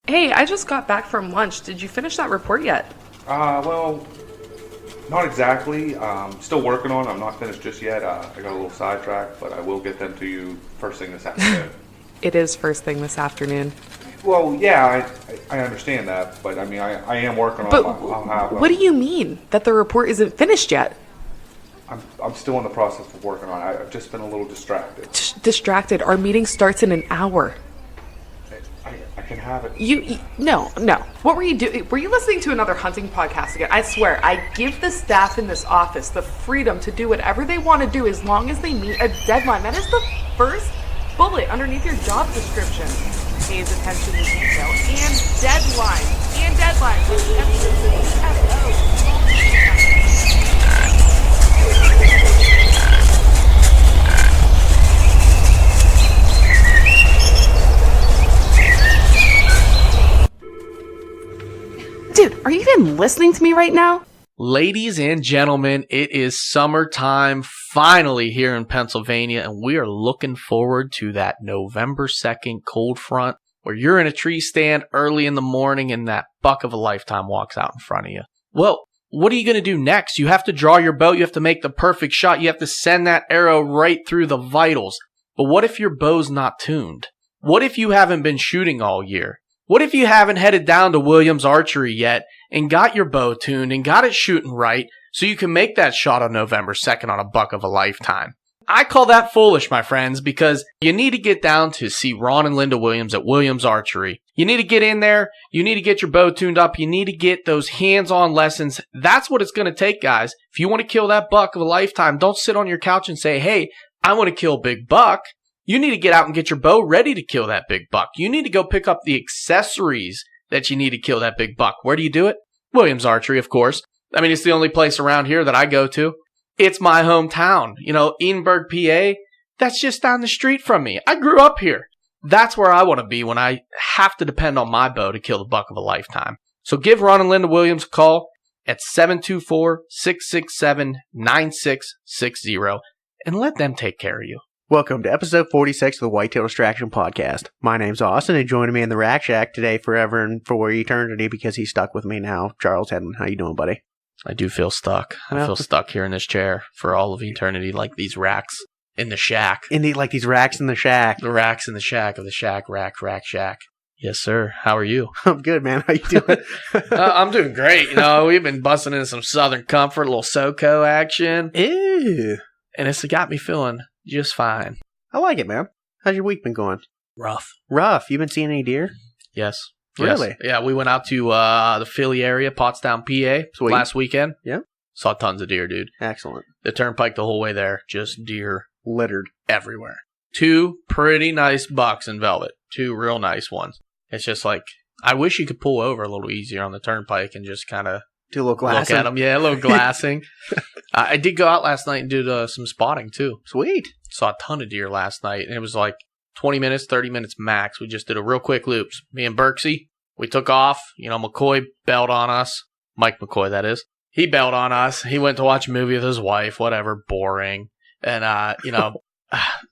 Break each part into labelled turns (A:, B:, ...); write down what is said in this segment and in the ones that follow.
A: Hey, I just got back from lunch. Did you finish that report yet?
B: Well, not exactly. Still working on it. I'm not finished just yet. I got a little sidetracked, but I will get them to you first thing this afternoon.
A: It is first thing this afternoon.
B: Well, yeah, I understand that, but I mean, I am working on
A: But
B: it. I'll have
A: what do you mean that the report isn't finished yet?
B: I'm still in the process of working on it. I've just been a little distracted.
A: Distracted. Our meeting starts in an hour.
B: I can have it.
A: No. What were you doing? Were you listening to another hunting podcast again? I swear, I give the staff in this office the freedom to do whatever they want to do as long as they meet a deadline. That is the first bullet underneath your job description. Pays attention to detail and deadlines. And deadlines. With emphasis. F-O. Dude, are you even listening to me right now?
C: Ladies and gentlemen, it is summertime finally here in Pennsylvania, and we are looking forward to that November 2nd cold front where you're in a tree stand early in the morning and that buck of a lifetime walks out in front of you. Well, what are you going to do next? You have to draw your bow. You have to make the perfect shot. You have to send that arrow right through the vitals. But what if your bow's not tuned? What if you haven't been shooting all year? What if you haven't headed down to Williams Archery yet and got your bow tuned and got it shooting right so you can make that shot on November 2nd on a buck of a lifetime? I call that foolish, my friends, because you need to get down to see Ron and Linda Williams at Williams Archery. You need to get in there. You need to get your bow tuned up. You need to get those hands-on lessons. That's what it's going to take, guys. If you want to kill that buck of a lifetime, don't sit on your couch and say, hey, I want to kill a big buck. You need to get out and get your bow ready to kill that big buck. You need to go pick up the accessories that you need to kill that big buck. Where do you do it? Williams Archery, of course. I mean, it's the only place around here that I go to. It's my hometown. You know, Edinburgh, PA, that's just down the street from me. I grew up here. That's where I want to be when I have to depend on my bow to kill the buck of a lifetime. So give Ron and Linda Williams a call at 724-667-9660 and let them take care of you.
D: Welcome to episode 46 of the Whitetail Distraction Podcast. My name's Austin, and joining me in the Rack Shack today forever and for eternity because he's stuck with me now, Charles Hedman. How you doing, buddy?
C: I do feel stuck. I feel stuck here in this chair for all of eternity, like these racks in the shack.
D: Indeed, like these racks in the shack.
C: The racks in the shack of the shack, rack, shack. Yes, sir. How are you?
D: I'm good, man. How you doing?
C: I'm doing great. You know, we've been busting into some Southern Comfort, a little SoCo action.
D: Ew.
C: And it's got me feeling just fine.
D: I like it, man. How's your week been going?
C: Rough.
D: You been seeing any deer?
C: Yes.
D: Really?
C: Yes. Yeah, we went out to the Philly area, Pottstown, PA,
D: Sweet.
C: last weekend.
D: Yeah.
C: Saw tons of deer, dude.
D: Excellent.
C: The turnpike the whole way there, just deer
D: Littered.
C: everywhere. 2 pretty nice bucks in velvet. 2 real nice ones. It's just like, I wish you could pull over a little easier on the turnpike and just kind of
D: Do a little glassing.
C: look at them. Yeah, a little glassing. I did go out last night and did some spotting, too.
D: Sweet.
C: Saw a ton of deer last night, and it was like 20 minutes, 30 minutes max. We just did a real quick loops. Me and Berksy, we took off. You know, McCoy bailed on us. Mike McCoy, that is. He bailed on us. He went to watch a movie with his wife, whatever, boring. And, you know,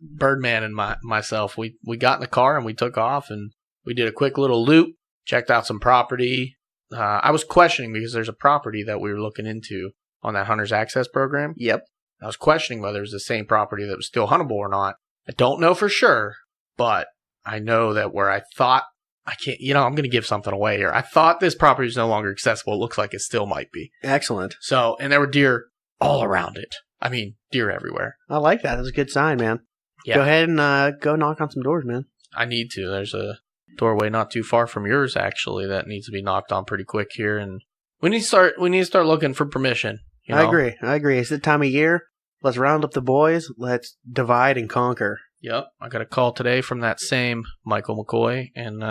C: Birdman and myself, we got in the car and we took off, and we did a quick little loop, checked out some property. I was questioning because there's a property that we were looking into on that Hunter's Access program.
D: Yep.
C: I was questioning whether it was the same property that was still huntable or not. I don't know for sure, but I know that where I thought I can't, you know, I'm going to give something away here. I thought this property was no longer accessible. It looks like it still might be.
D: Excellent.
C: So, and there were deer all around it. I mean, deer everywhere.
D: I like that. That's a good sign, man.
C: Yeah.
D: Go ahead and go knock on some doors, man.
C: I need to. There's a doorway not too far from yours, actually, that needs to be knocked on pretty quick here. And we need to start looking for permission. You know?
D: I agree. It's the time of year. Let's round up the boys. Let's divide and conquer.
C: Yep. I got a call today from that same Michael McCoy, and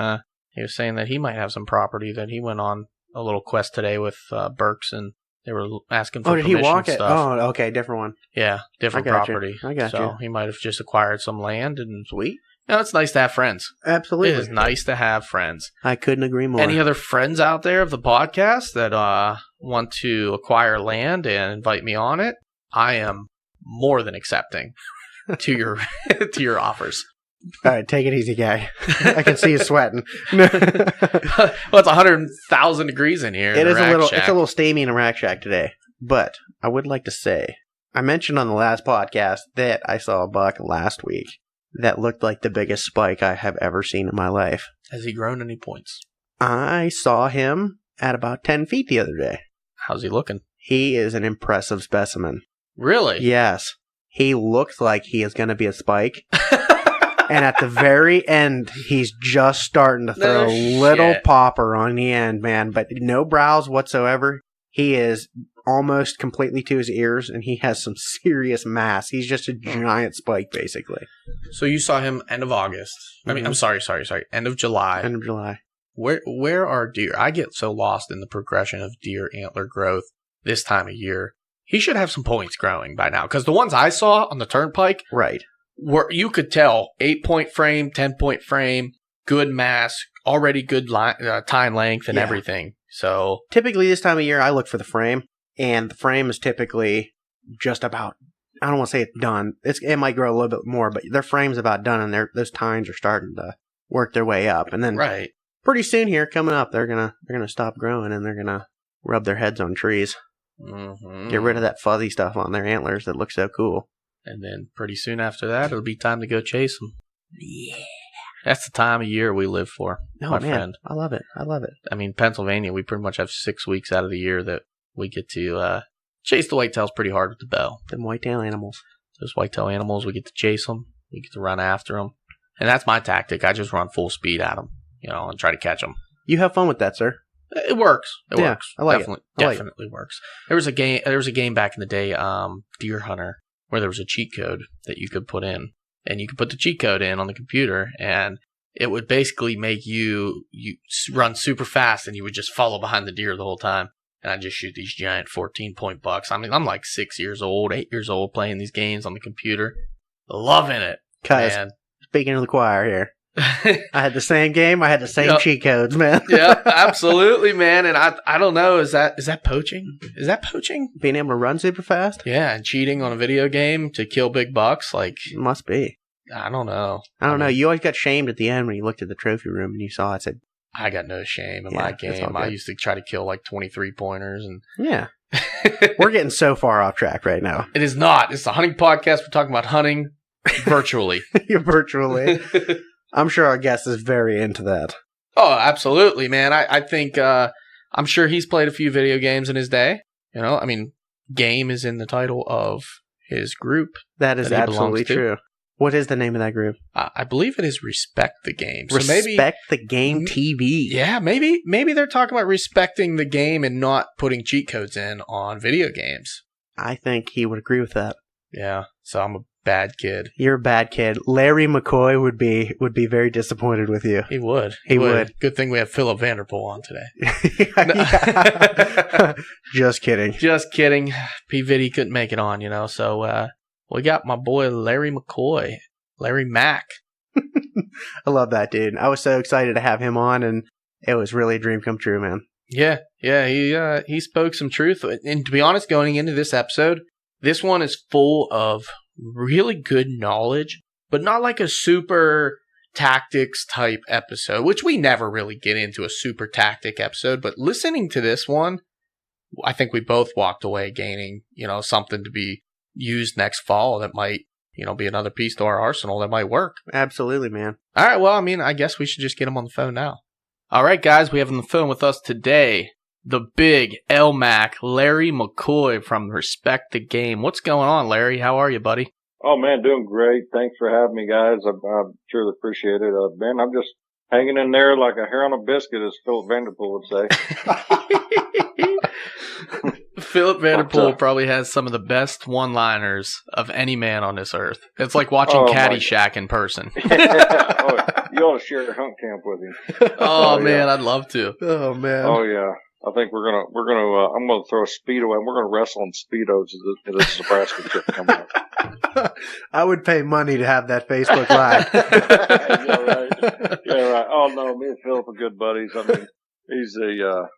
C: he was saying that he might have some property that he went on a little quest today with Burks, and they were asking for
D: Oh, did he
C: permission
D: walk it?
C: stuff.
D: Oh, okay. Different one.
C: Yeah, different
D: I got you.
C: property.
D: I got
C: so
D: you.
C: he might have just acquired some land, and
D: Sweet.
C: you know, it's nice to have friends.
D: Absolutely.
C: It is nice to have friends.
D: I couldn't agree more.
C: Any other friends out there of the podcast that want to acquire land and invite me on it? I am more than accepting to your to your offers.
D: All right, take it easy, guy. I can see you sweating.
C: Well, it's 100,000 degrees in here.
D: It is
C: shack.
D: It's a little steamy in a rack shack today. But I would like to say, I mentioned on the last podcast that I saw a buck last week that looked like the biggest spike I have ever seen in my life.
C: Has he grown any points?
D: I saw him at about 10 feet the other day.
C: How's he looking?
D: He is an impressive specimen.
C: Really?
D: Yes. He looks like he is going to be a spike. And at the very end, he's just starting to throw a little popper on the end, man. But no brows whatsoever. He is almost completely to his ears, and he has some serious mass. He's just a giant spike, basically.
C: So you saw him end of August. I mean, I'm sorry. End of July.
D: End of July.
C: Where are deer? I get so lost in the progression of deer antler growth this time of year. He should have some points growing by now, because the ones I saw on the turnpike,
D: right,
C: where you could tell 8-point frame, 10-point frame, good mass, already good tine length and everything. So
D: typically this time of year, I look for the frame, and the frame is typically just about, I don't want to say it's done. It might grow a little bit more, but their frame's about done, and those tines are starting to work their way up. And then pretty soon here, coming up, they're gonna stop growing, and they're gonna rub their heads on trees.
C: Mm-hmm.
D: Get rid of that fuzzy stuff on their antlers that looks so cool.
C: And then pretty soon after that, it'll be time to go chase them. Yeah. That's the time of year we live for, my friend.
D: I love it.
C: I mean, Pennsylvania, we pretty much have 6 weeks out of the year that we get to chase the whitetails pretty hard with the bow.
D: Them whitetail animals.
C: Those whitetail animals, we get to chase them. We get to run after them. And that's my tactic. I just run full speed at them, and try to catch them.
D: You have fun with that, sir.
C: It works. It works.
D: I like
C: Definitely works. There was a game back in the day, Deer Hunter, where there was a cheat code that you could put in, and you could put the cheat code in on the computer, and it would basically make you run super fast, and you would just follow behind the deer the whole time. And I just shoot these giant 14-point bucks. I mean, I'm like 8 years old playing these games on the computer, loving it.
D: Man. Speaking of the choir here. I had the same game. I had the same cheat codes, man.
C: Yeah, absolutely, man. And I don't know. Is that poaching? Is that poaching?
D: Being able to run super fast?
C: Yeah, and cheating on a video game to kill big bucks? Like,
D: must be.
C: I don't know.
D: I don't know. You always got shamed at the end when you looked at the trophy room and you saw it. Said,
C: I got no shame in my game. I used to try to kill like 23 pointers. And
D: yeah. We're getting so far off track right now.
C: It is not. It's a hunting podcast. We're talking about hunting virtually.
D: Virtually. I'm sure our guest is very into that.
C: Oh, absolutely, man. I think, I'm sure he's played a few video games in his day. I mean, game is in the title of his group.
D: That is absolutely true. What is the name of that group?
C: I believe it is Respect the Game. So
D: Respect the Game TV.
C: Yeah, maybe they're talking about respecting the game and not putting cheat codes in on video games.
D: I think he would agree with that.
C: Yeah, so I'm a bad kid.
D: You're a bad kid. Larry McCoy would be very disappointed with you.
C: He would.
D: He would.
C: Good thing we have Philip Vanderpool on today.
D: Just kidding.
C: Just kidding. P. Viddy couldn't make it on, so we got my boy Larry McCoy. Larry Mack.
D: I love that dude. I was so excited to have him on, and it was really a dream come true, man.
C: Yeah, he spoke some truth. And to be honest, going into this episode, this one is full of really good knowledge, but not like a super tactics type episode, which we never really get into a super tactic episode. But listening to this one, I think we both walked away gaining, something to be used next fall that might, be another piece to our arsenal that might work.
D: Absolutely, man.
C: All right. Well, I guess we should just get him on the phone now. All right, guys, we have on the phone with us today the big LMAC, Larry McCoy from Respect the Game. What's going on, Larry? How are you, buddy?
E: Oh, man, doing great. Thanks for having me, guys. I truly appreciate it. Ben, I'm just hanging in there like a hair on a biscuit, as Philip Vanderpool would say.
C: Philip Vanderpool probably has some of the best one-liners of any man on this earth. It's like watching Caddyshack in person.
E: You ought to share your hunt camp with him.
C: Oh, man, I'd love to.
D: Oh, man.
E: Oh, yeah. I think I'm gonna throw a Speedo and we're gonna wrestle on Speedos at this Nebraska trip coming up.
D: I would pay money to have that Facebook Live.
E: Yeah, right. Oh, no, me and Philip are good buddies. I mean, he's a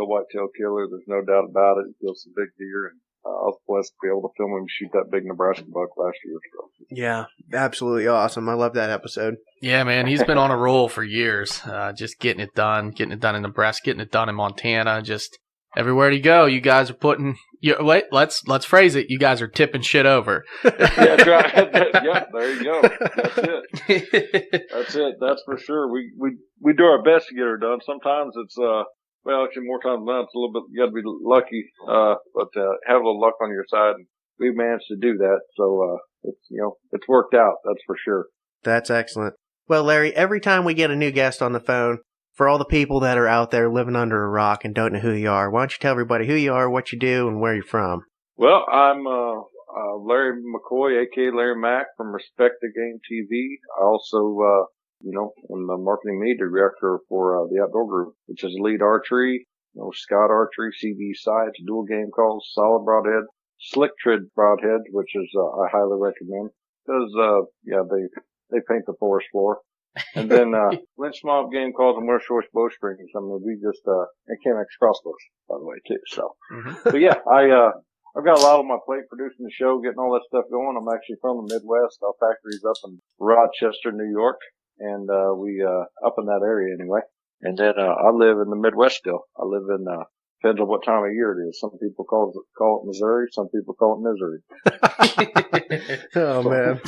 E: whitetail killer. There's no doubt about it. He kills some big deer. And I was blessed to be able to film him shoot that big Nebraska buck last year. So.
D: Yeah, absolutely awesome. I love that episode.
C: Yeah, man, he's been on a roll for years, just getting it done in Nebraska, getting it done in Montana, just everywhere you go. You guys are putting. Let's phrase it. You guys are tipping shit over.
E: Yeah, that's right. Yeah, there you go. That's it. That's it. That's for sure. We do our best to get her done. Sometimes it's well, actually more times than not, it's a little bit. You got to be lucky, but have a little luck on your side. And we managed to do that, so it's it's worked out. That's for sure.
D: That's excellent. Well, Larry, every time we get a new guest on the phone, for all the people that are out there living under a rock and don't know who you are, why don't you tell everybody who you are, what you do, and where you're from?
E: Well, I'm Larry McCoy, aka Larry Mack from Respect the Game TV. I also, am the marketing media director for the Outdoor Group, which is Elite Archery, Scout Archery, CD sights, dual game calls, solid broadhead, slick tread broadhead, which is I highly recommend because they paint the forest floor. And then Lynch Mob game calls and West Shore bowstrings. I mean, we just and KMX crossbows, by the way, too. So, but yeah, I've got a lot on my plate producing the show, getting all that stuff going. I'm actually from the Midwest. Our factory's up in Rochester, New York, and we up in that area anyway. And then I live in the Midwest still. I live in depends on what time of year it is. Some people call it Missouri. Some people call it Misery.
D: Oh, man.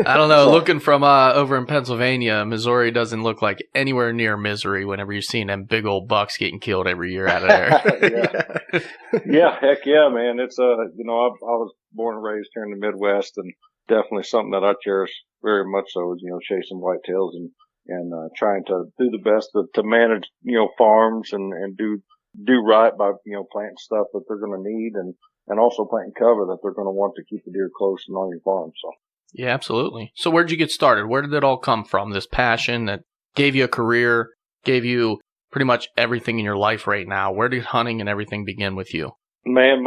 C: I don't know. Looking from over in Pennsylvania, Missouri doesn't look like anywhere near Misery whenever you're seeing them big old bucks getting killed every year out of there.
E: Yeah, heck yeah, man. It's I was born and raised here in the Midwest, and definitely something that I cherish very much so is, chasing whitetails and trying to do the best to manage, farms and do right by, planting stuff that they're going to need and also planting cover that they're going to want to keep the deer close and on your farm. So.
C: Yeah, absolutely. So where did you get started? Where did it all come from? This passion that gave you a career, gave you pretty much everything in your life right now. Where did hunting and everything begin with you?
E: Man,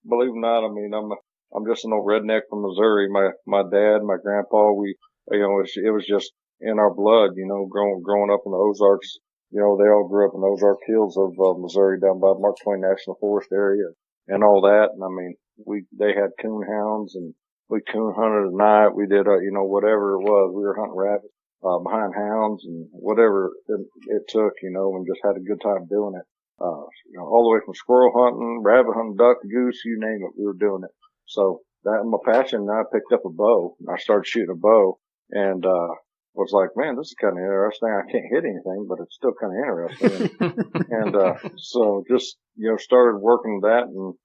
E: believe it or not, I mean, I'm just an old redneck from Missouri. My dad, my grandpa, it was just in our blood, growing up in the Ozarks. They all grew up in the Ozark Hills of Missouri down by Mark Twain National Forest area and all that. And I mean, they had coon hounds and we coon hunted at night. We did, whatever it was. We were hunting rabbits, behind hounds and whatever it took, and just had a good time doing it. All the way from squirrel hunting, rabbit hunting, duck, goose, you name it, we were doing it. So that was my passion. And I picked up a bow and I started shooting a bow and, was like, man, this is kind of interesting. I can't hit anything, but it's still kind of interesting. And so just, started working that and,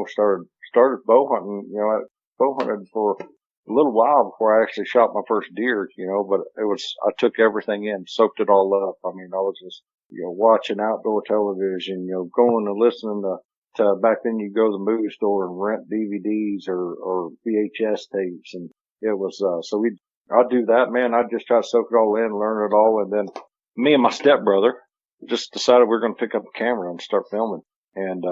E: started bow hunting, I bow hunted for a little while before I actually shot my first deer, but I took everything in, soaked it all up. I mean, I was just, watching outdoor television, going and listening to back then you go to the movie store and rent DVDs or VHS tapes. And it was, I'd do that, man. I'd just try to soak it all in, learn it all. And then me and my stepbrother just decided we were going to pick up a camera and start filming and,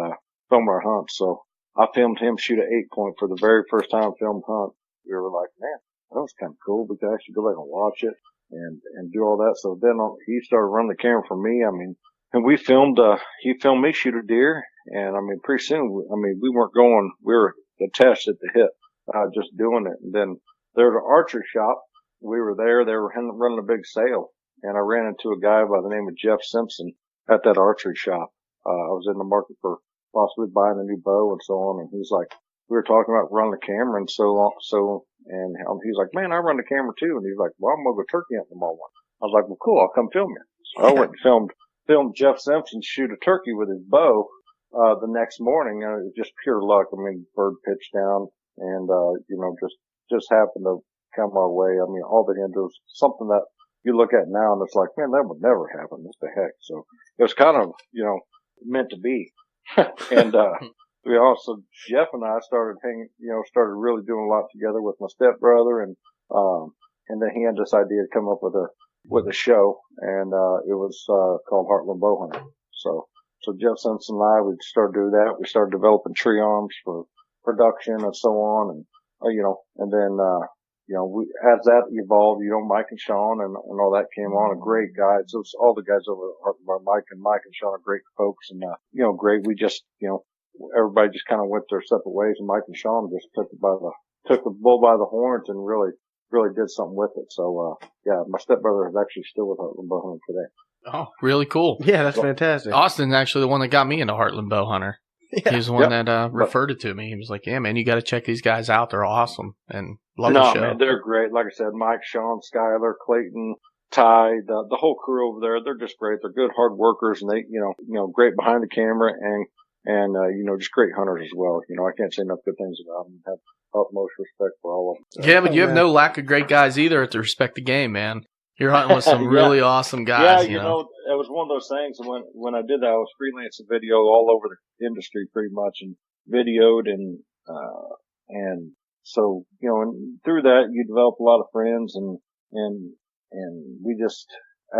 E: film our hunts. So I filmed him shoot an 8-point for the very first time filmed hunt. We were like, man, that was kind of cool. We could actually go back and watch it and do all that. So then he started running the camera for me. I mean, and he filmed me shoot a deer. And I mean, pretty soon, we weren't going, we were attached at the hip, just doing it. And then there's an archery shop. We were there. They were running a big sale. And I ran into a guy by the name of Jeff Simpson at that archery shop. I was in the market for possibly buying a new bow and so on. And he's like, we were talking about running the camera and and he's like, man, I run the camera too. And he's like, well, I'm going to go turkey hunting tomorrow morning. I was like, well, cool. I'll come film you. So I went and filmed Jeff Simpson shoot a turkey with his bow, the next morning. And it was just pure luck. I mean, bird pitched down and, just happened to come our way. I mean, all the hinges, something that you look at now and it's like, man, that would never happen. What the heck? So it was kind of, meant to be. And, we also, Jeff and I started started really doing a lot together with my stepbrother and then he had this idea to come up with a show and, it was, called Heartland Bow Hunter. So Jeff Simpson and I, we started doing that. We started developing tree arms for production and so on. And, and then, as that evolved, Mike and Sean and all that came on, a great guys. All the guys over at Mike and Sean are great folks and, great. We just, everybody just kind of went their separate ways, and Mike and Sean just took the bull by the horns and really did something with it. So, yeah, my stepbrother is actually still with Heartland Bow Hunting today.
C: Oh, really cool.
D: Yeah, that's fantastic.
C: Austin's actually the one that got me into Heartland Bow Hunter.
D: Yeah.
C: He was the one that referred it to me. He was like, yeah, man, you got to check these guys out. They're awesome. And love the show.
E: Man, they're great. Like I said, Mike, Sean, Skyler, Clayton, Ty, the whole crew over there, they're just great. They're good, hard workers, and they, great behind the camera and just great hunters as well. I can't say enough good things about them. Have utmost respect for all of them. So.
C: Yeah, but you have no lack of great guys either at the respect the game, man. You're hunting with some really awesome guys.
E: Yeah, it was one of those things. When I did that, I was freelancing video all over the industry pretty much, and videoed and so and through that you develop a lot of friends and we just,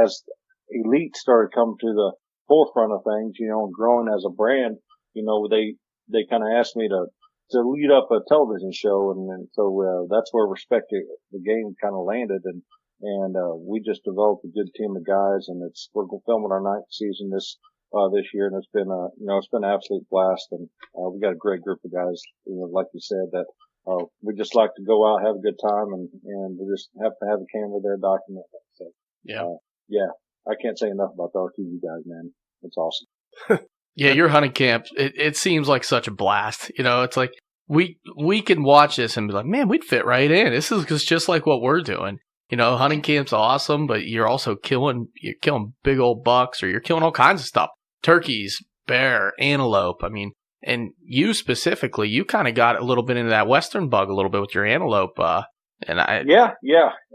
E: as Elite started coming to the forefront of things, and growing as a brand, they kind of asked me to lead up a television show, and so that's where Respect the Game kind of landed, and we just developed a good team of guys, and we're filming our 9th season this year, and it's been an absolute blast, and we got a great group of guys, like you said, that we just like to go out, have a good time, and we just have to have a camera there documenting it. So yeah, I can't say enough about the RTV guys, man. It's awesome.
C: Yeah, your hunting camp, it seems like such a blast. It's like we can watch this and be like, man, we'd fit right in. This is just like what we're doing. Hunting camp's awesome, but you're also killing big old bucks, or you're killing all kinds of stuff. Turkeys, bear, antelope. I mean, and you specifically, you kind of got a little bit into that western bug a little bit with your antelope.
E: Yeah,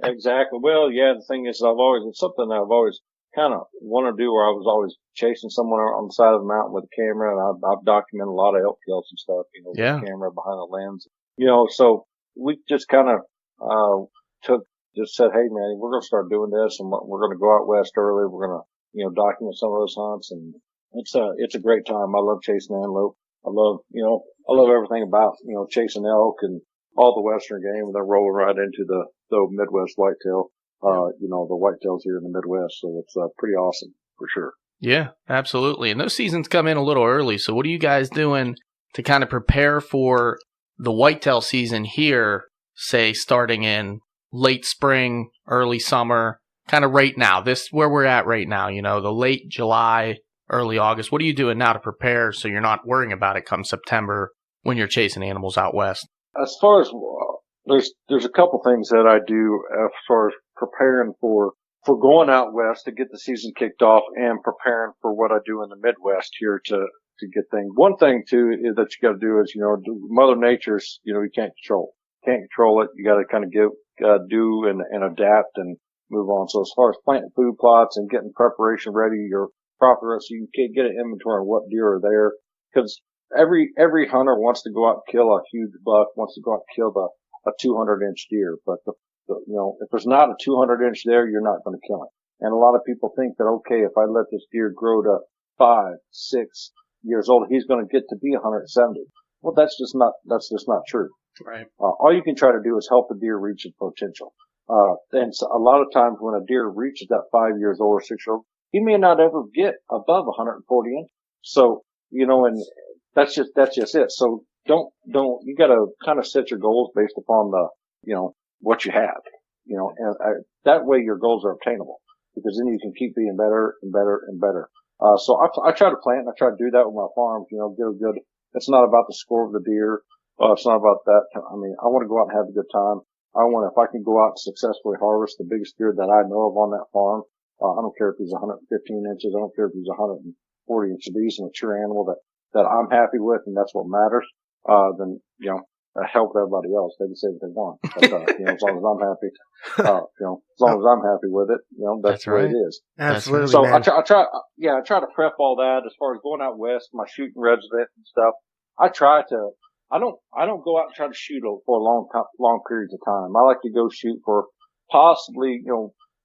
E: exactly. Well, yeah, the thing is, it's something that I've always kind of want to do, where I was always chasing someone on the side of the mountain with a camera, and I've documented a lot of elk kills and stuff, with the camera behind the lens. So we just kind of, just said, hey man, we're going to start doing this, and we're going to go out west early. We're going to, document some of those hunts, and it's a great time. I love chasing antelope. I love everything about, chasing elk and all the western game, and then rolling right into the Midwest whitetail, the whitetails here in the Midwest. So it's pretty awesome for sure.
C: Yeah, absolutely. And those seasons come in a little early. So what are you guys doing to kind of prepare for the whitetail season here, say starting in late spring, early summer, kind of right now, this where we're at right now, the late July, early August? What are you doing now to prepare so you're not worrying about it come September when you're chasing animals out west?
E: As far as, there's a couple things that I do as far as preparing for going out west to get the season kicked off, and preparing for what I do in the Midwest here to get things. One thing too is that you got to do is, Mother Nature's, you can't control. Can't control it. You got to kind of do and adapt and move on. So as far as planting food plots and getting preparation ready, your proper, so you can get an inventory on what deer are there, because every hunter wants to go out and kill a huge buck, wants to go out and kill a 200-inch deer, but if there's not a 200-inch there, you're not going to kill it. And a lot of people think that, okay, if I let this deer grow to 5, 6 years old, he's going to get to be 170. Well, that's just not true.
C: Right.
E: All you can try to do is help the deer reach its potential. And so a lot of times when a deer reaches that 5 years old or 6 years old, he may not ever get above 140 inches. So, and that's just it. So you gotta kind of set your goals based upon what you have, and that way your goals are obtainable, because then you can keep being better and better and better. So I try to plant, and I try to do that with my farms, get a good, it's not about the score of the deer. It's not about that. I mean, I want to go out and have a good time. If I can go out and successfully harvest the biggest deer that I know of on that farm, I don't care if he's 115 inches. I don't care if he's 140 inches. If he's a mature animal that I'm happy with, and that's what matters, then, help everybody else. They can say what they want. But, as long as I'm happy, as long as I'm happy with it, that's the way it is.
D: Absolutely.
E: So
D: man.
E: I try to prep all that as far as going out west, my shooting resident and stuff. I don't go out and try to shoot for long periods of time. I like to go shoot for possibly,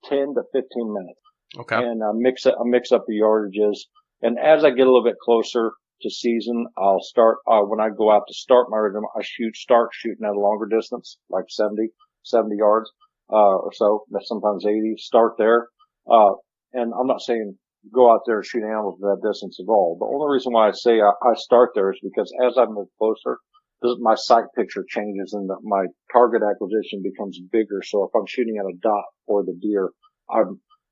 E: 10 to 15 minutes.
C: Okay.
E: And I mix up the yardages. And as I get a little bit closer to season, I'll start, when I go out to start my rhythm, I start shooting at a longer distance, like 70 yards, or so. That's sometimes 80. Start there. And I'm not saying go out there and shoot animals at that distance at all. The only reason why I say I start there is because as I move closer, my sight picture changes and my target acquisition becomes bigger. So if I'm shooting at a dot or the deer,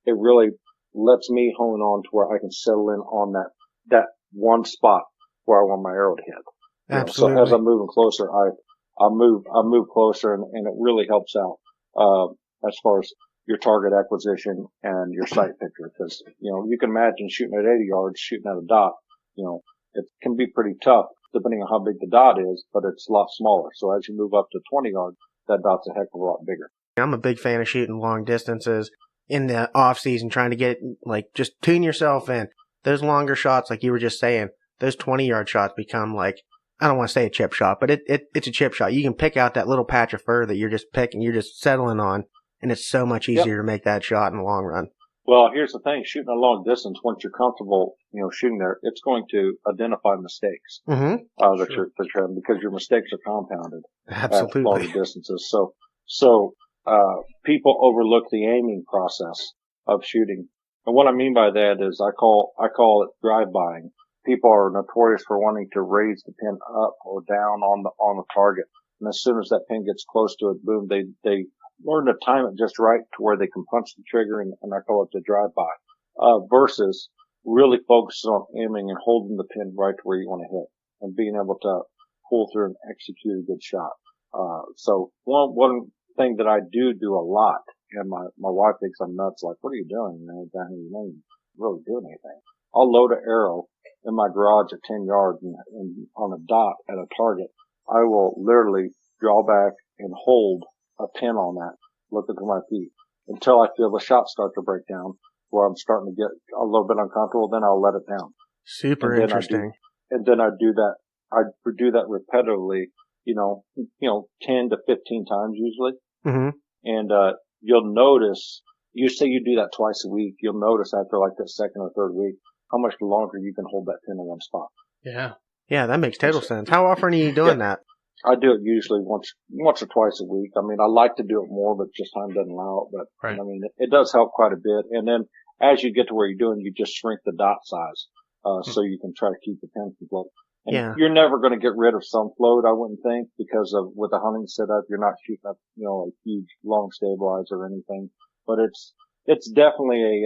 E: it really lets me hone on to where I can settle in on that one spot where I want my arrow to hit.
D: Absolutely.
E: So as I'm moving closer, I move closer and it really helps out, as far as your target acquisition and your sight picture. Cause, you can imagine shooting at 80 yards, shooting at a dot, it can be pretty tough depending on how big the dot is, but it's a lot smaller. So as you move up to 20 yards, that dot's a heck of a lot bigger.
D: I'm a big fan of shooting long distances in the off season, trying to get, just tune yourself in. Those longer shots, like you were just saying, those 20-yard shots become like, I don't want to say a chip shot, but it's a chip shot. You can pick out that little patch of fur that you're just settling on, and it's so much easier to make that shot in the long run.
E: Well, here's the thing. Shooting a long distance, once you're comfortable, shooting there, it's going to identify mistakes, that you're having, because your mistakes are compounded at longer distances. So, people overlook the aiming process of shooting. And what I mean by that is I call it drive-buying. People are notorious for wanting to raise the pin up or down on the target. And as soon as that pin gets close to it, boom, they learn to time it just right to where they can punch the trigger, and I call it the drive-by, versus really focusing on aiming and holding the pin right to where you want to hit and being able to pull through and execute a good shot. So one thing that I do a lot, and my wife thinks I'm nuts, like, what are you doing, man? You don't really do anything. I'll load an arrow in my garage at 10 yards and on a dot at a target. I will literally draw back and hold a pin on that, looking to my feet, until I feel the shot start to break down, where I'm starting to get a little bit uncomfortable. Then I'll let it down.
D: Super interesting.
E: And then I do that. I do that repetitively, 10 to 15 times usually. Mm-hmm. And you'll notice. You say you do that twice a week. You'll notice after like the second or third week how much longer you can hold that pin in one spot.
D: Yeah, that makes total sense. How often are you doing that?
E: I do it usually once or twice a week. I mean, I like to do it more, but just time doesn't allow it. But right. I mean, it does help quite a bit. And then as you get to where you're doing, you just shrink the dot size, so you can try to keep the pin from floating. And you're never going to get rid of some float, I wouldn't think, because of with the hunting setup, you're not shooting up, a huge long stabilizer or anything. But it's definitely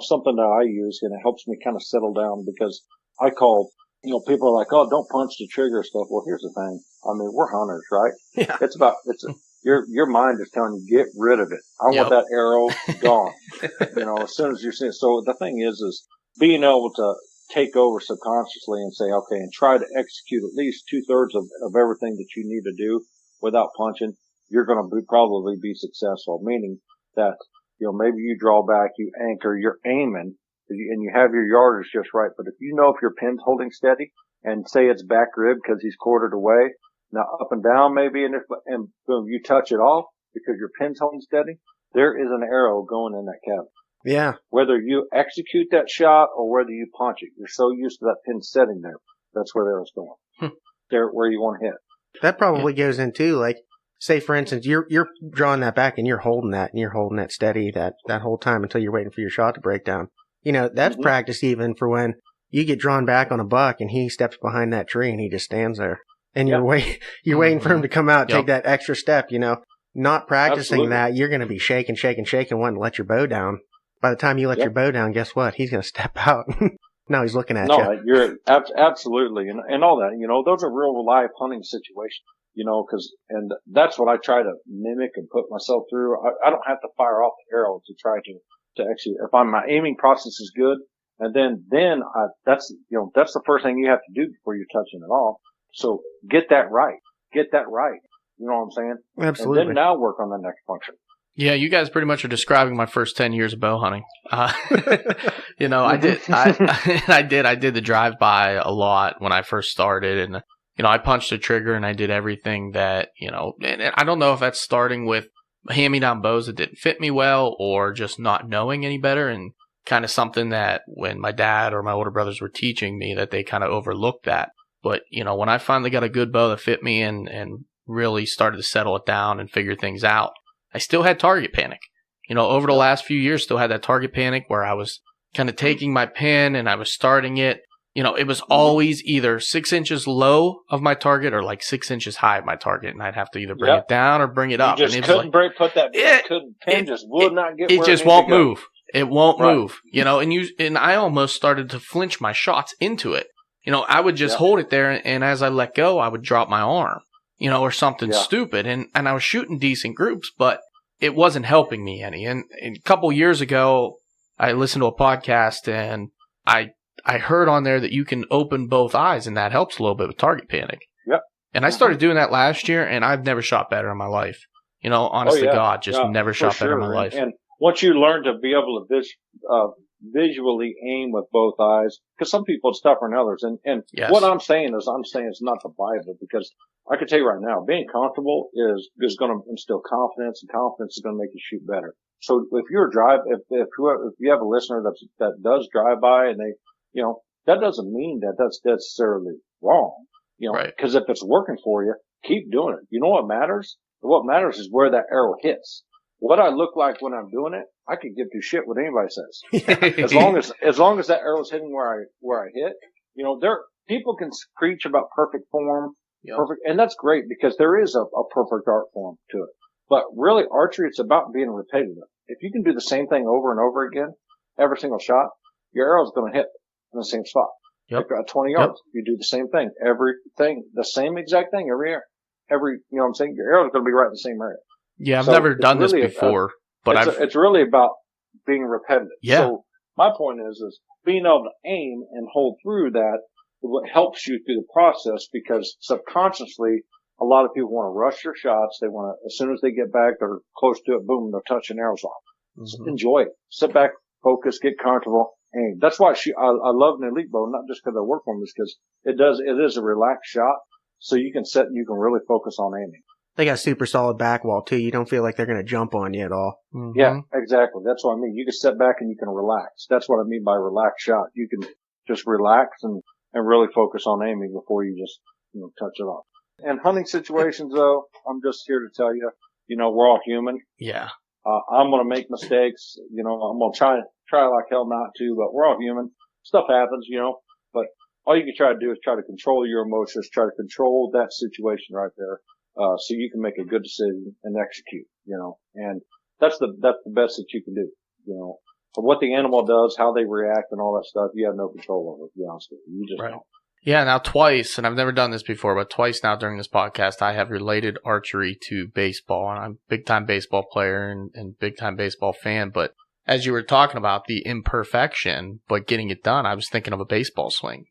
E: something that I use, and it helps me kind of settle down, because I call, people are like, oh, don't punch the trigger and stuff. Well, here's the thing. I mean, we're hunters, right? Yeah. Your mind is telling you, get rid of it. I want that arrow gone. As soon as you see it. So the thing is being able to take over subconsciously and say, okay, and try to execute at least 2/3 of everything that you need to do without punching, you're going to probably be successful. Meaning that, maybe you draw back, you anchor, you're aiming, and you have your yardage just right. But if if your pin's holding steady, and say it's back rib because he's quartered away, now up and down maybe, and boom, you touch it off because your pin's holding steady, there is an arrow going in that cabin.
D: Yeah.
E: Whether you execute that shot or whether you punch it, you're so used to that pin setting there. That's where the arrow's going. There where you want to hit.
D: That probably goes into, like, say for instance, you're drawing that back and you're holding that steady that whole time until you're waiting for your shot to break down. That's practice even for when you get drawn back on a buck and he steps behind that tree and he just stands there. And you're waiting for him to come out, take that extra step, Not practicing that, you're going to be shaking, wanting to let your bow down. By the time you let your bow down, guess what? He's going to step out. Now he's looking at you.
E: No, you're absolutely. And all that, those are real live hunting situations, and that's what I try to mimic and put myself through. I don't have to fire off the arrow to try to execute. If my aiming process is good, and then that's the first thing you have to do before you're touching it all. So get that right. You know what I'm saying?
D: Absolutely.
E: And then now work on the next function.
C: Yeah, you guys pretty much are describing my first 10 years of bow hunting. I did the drive-by a lot when I first started, and, I punched the trigger and I did everything that, and I don't know if that's starting with hand-me-down bows that didn't fit me well or just not knowing any better, and kind of something that when my dad or my older brothers were teaching me that they kind of overlooked that. But, when I finally got a good bow that fit me and really started to settle it down and figure things out, I still had target panic. Over the last few years, still had that target panic where I was kind of taking my pin and I was starting it, it was always either 6 inches low of my target or like 6 inches high of my target, and I'd have to either bring it down or bring it up.
E: You just
C: and it
E: couldn't
C: was
E: put that pin just would not get.
C: It
E: where
C: just
E: it
C: won't
E: needed to go.
C: move. It won't move. And I almost started to flinch my shots into it. I would just hold it there, and as I let go, I would drop my arm, or something stupid. And I was shooting decent groups, but it wasn't helping me any. And a couple years ago, I listened to a podcast, and I heard on there that you can open both eyes, and that helps a little bit with target panic.
E: Yep.
C: And I started doing that last year, and I've never shot better in my life. Honest to God, just never shot better in my life.
E: And once you learn to be able to visually aim with both eyes, because some people it's tougher than others. And what I'm saying is it's not the Bible, because I can tell you right now, being comfortable is going to instill confidence, and confidence is going to make you shoot better. So if you're if you have a listener that does drive by, and they, that doesn't mean that that's necessarily wrong, because if it's working for you, keep doing it. You know what matters? What matters is where that arrow hits. What I look like when I'm doing it, I could give two shit what anybody says. as long as that arrow's hitting where I hit, people can preach about perfect form, perfect, and that's great because there is a perfect art form to it. But really, archery, it's about being repetitive. If you can do the same thing over and over again, every single shot, your arrow's going to hit in the same spot.
C: Yep.
E: If you're at 20 yards, you do the same thing, the same exact thing every year. What I'm saying? Your arrow's going to be right in the same area.
C: Yeah, I've never done this before, but
E: it's really about being repetitive.
C: Yeah.
E: So my point is being able to aim and hold through that, what helps you through the process, because subconsciously, a lot of people want to rush their shots. They want to, as soon as they get back, they're close to it, boom, they're touching arrows off. Mm-hmm. Enjoy it. Sit back, focus, get comfortable, aim. That's why I love an elite bow, not just because I work on this, because it is a relaxed shot. So you can really focus on aiming.
D: They got super solid back wall too. You don't feel like they're going to jump on you at all.
C: Mm-hmm.
E: Yeah, exactly. That's what I mean. You can sit back and you can relax. That's what I mean by relaxed shot. You can just relax and really focus on aiming before you just, touch it off. And hunting situations though, I'm just here to tell you, we're all human.
C: Yeah.
E: I'm going to make mistakes. I'm going to try like hell not to, but we're all human. Stuff happens, but all you can try to do is try to control your emotions, try to control that situation right there. So you can make a good decision and execute, and that's the best that you can do, But what the animal does, how they react and all that stuff, you have no control over, to be honest with you. You just don't.
C: Yeah, now twice, and I've never done this before, but twice now during this podcast, I have related archery to baseball, and I'm a big-time baseball player and big-time baseball fan, but as you were talking about the imperfection, but getting it done, I was thinking of a baseball swing.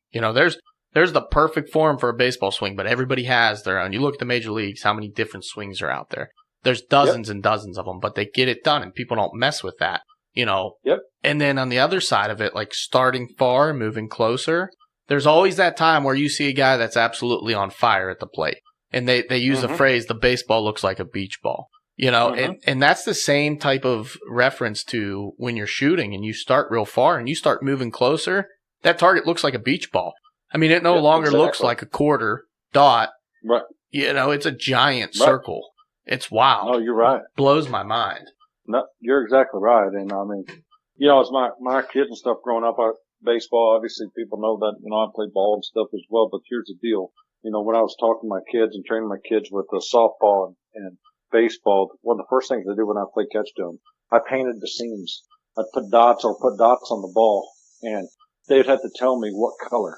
C: There's the perfect form for a baseball swing, but everybody has their own. You look at the major leagues, how many different swings are out there. There's dozens and dozens of them, but they get it done, and people don't mess with that,
E: Yep.
C: And then on the other side of it, like starting far and moving closer, there's always that time where you see a guy that's absolutely on fire at the plate. And they use the phrase, the baseball looks like a beach ball. And that's the same type of reference to when you're shooting and you start real far and you start moving closer, that target looks like a beach ball. I mean, it no longer looks like a quarter dot.
E: Right.
C: It's a giant circle. It's wild.
E: Oh, you're right.
C: Blows my mind.
E: No, you're exactly right. And I mean, as my kids and stuff growing up, baseball, obviously people know that, I play ball and stuff as well, but here's the deal. When I was talking to my kids and training my kids with the softball and baseball, one of the first things I did when I played catch to them, I painted the seams. I'd put dots on the ball, and they'd have to tell me what color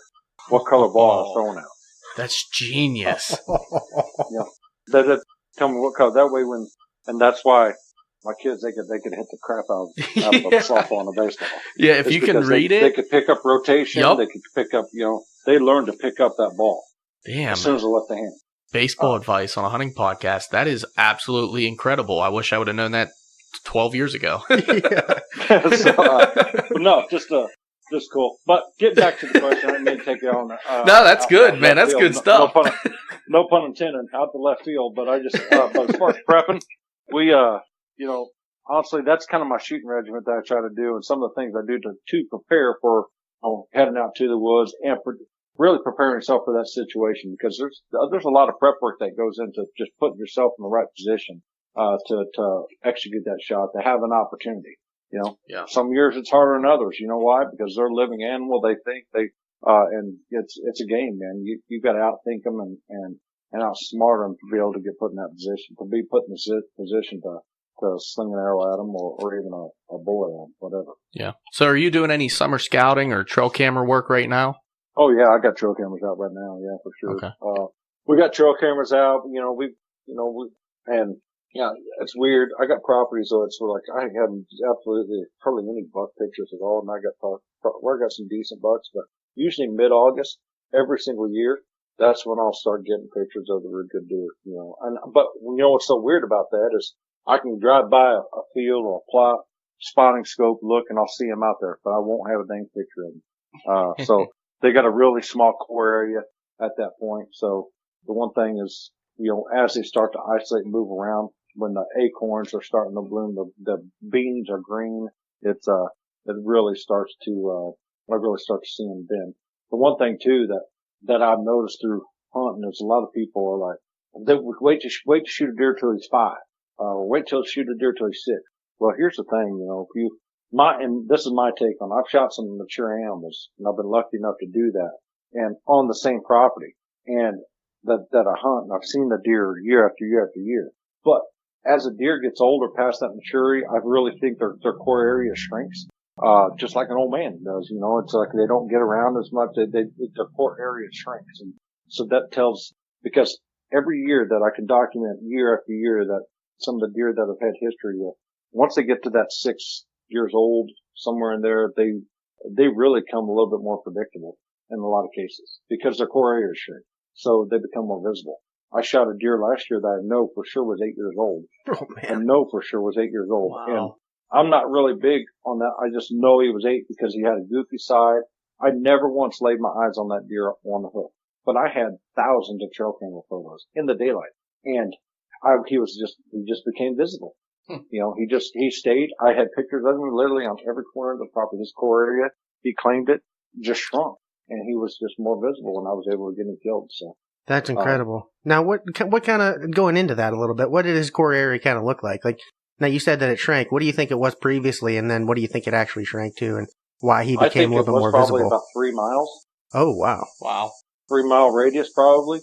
E: ball I was throwing out.
C: That's genius.
E: They'd tell me what color. That way and that's why my kids, they could hit the crap out of the softball and the baseball.
C: Yeah, if you can read it.
E: They could pick up rotation. Yep. They could pick up, they learn to pick up that ball.
C: Damn.
E: As soon as they left the hand.
C: Baseball advice on a hunting podcast. That is absolutely incredible. I wish I would have known that 12 years ago.
E: No, just cool. But get back to the question. I didn't mean to take you on.
C: No, that's good, man. That's good stuff.
E: No pun intended. Out the left field. But but as far as prepping, we, honestly, that's kind of my shooting regiment that I try to do, and some of the things I do to prepare for heading out to the woods and really preparing yourself for that situation, because there's a lot of prep work that goes into just putting yourself in the right position to execute that shot, to have an opportunity.
C: Yeah.
E: Some years it's harder than others. You know why? Because they're a living animal. They think and it's a game, man. You got to outthink them and outsmart them to be able to get put in that position, to be put in the position to sling an arrow at them or even a bullet at them, whatever.
C: Yeah. So are you doing any summer scouting or trail camera work right now?
E: Oh yeah, I got trail cameras out right now. Yeah, for sure.
C: Okay.
E: We got trail cameras out. And yeah, it's weird. I got properties, so it's like I have absolutely hardly any buck pictures at all, and I got some decent bucks, but usually mid-August, every single year, that's when I'll start getting pictures of the real good deer, but what's so weird about that is I can drive by a field or a plot, spotting scope, look, and I'll see them out there, but I won't have a dang picture of them. So they got a really small core area at that point. So the one thing is, as they start to isolate and move around, when the acorns are starting to bloom, the beans are green, it really starts to, I really start to see them then. The one thing too that I've noticed through hunting is a lot of people are like, they would wait to shoot a deer till he's 5, or wait till shoot a deer till he's 6. Well, here's the thing, and this is my take on it. I've shot some mature animals, and I've been lucky enough to do that, and on the same property, and that I hunt, and I've seen the deer year after year after year. But as a deer gets older past that maturity, I really think their core area shrinks. Just like an old man does, it's like they don't get around as much. Their core area shrinks. And so that tells, because every year that I can document year after year that some of the deer that have had history with, once they get to that 6 years old, somewhere in there, they really become a little bit more predictable in a lot of cases because their core area shrink. So they become more visible. I shot a deer last year that I know for sure was 8 years old.
D: Oh man.
E: I know for sure was 8 years old.
C: Wow.
E: And I'm not really big on that. I just know he was 8 because he had a goofy side. I never once laid my eyes on that deer on the hook, but I had thousands of trail camera photos in the daylight, and he just became visible. He stayed. I had pictures of him literally on every corner of the property. His core area, he claimed it, just shrunk, and he was just more visible, and I was able to get him killed. So
D: that's incredible. Now, what kind of, going into that a little bit, what did his core area kind of look like? Like, now you said that it shrank. What do you think it was previously, and then what do you think it actually shrank to, and why he became a little bit more visible?
E: Probably about 3 miles.
D: Oh, wow.
C: Wow.
E: 3 mile radius probably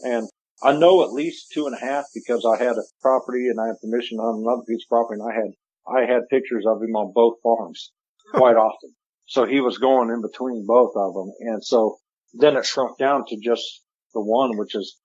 E: and I know at least 2.5 because I had a property and I had permission to hunt another piece of property, and I had pictures of him on both farms quite often. So he was going in between both of them. And so then it shrunk down to just the one, which is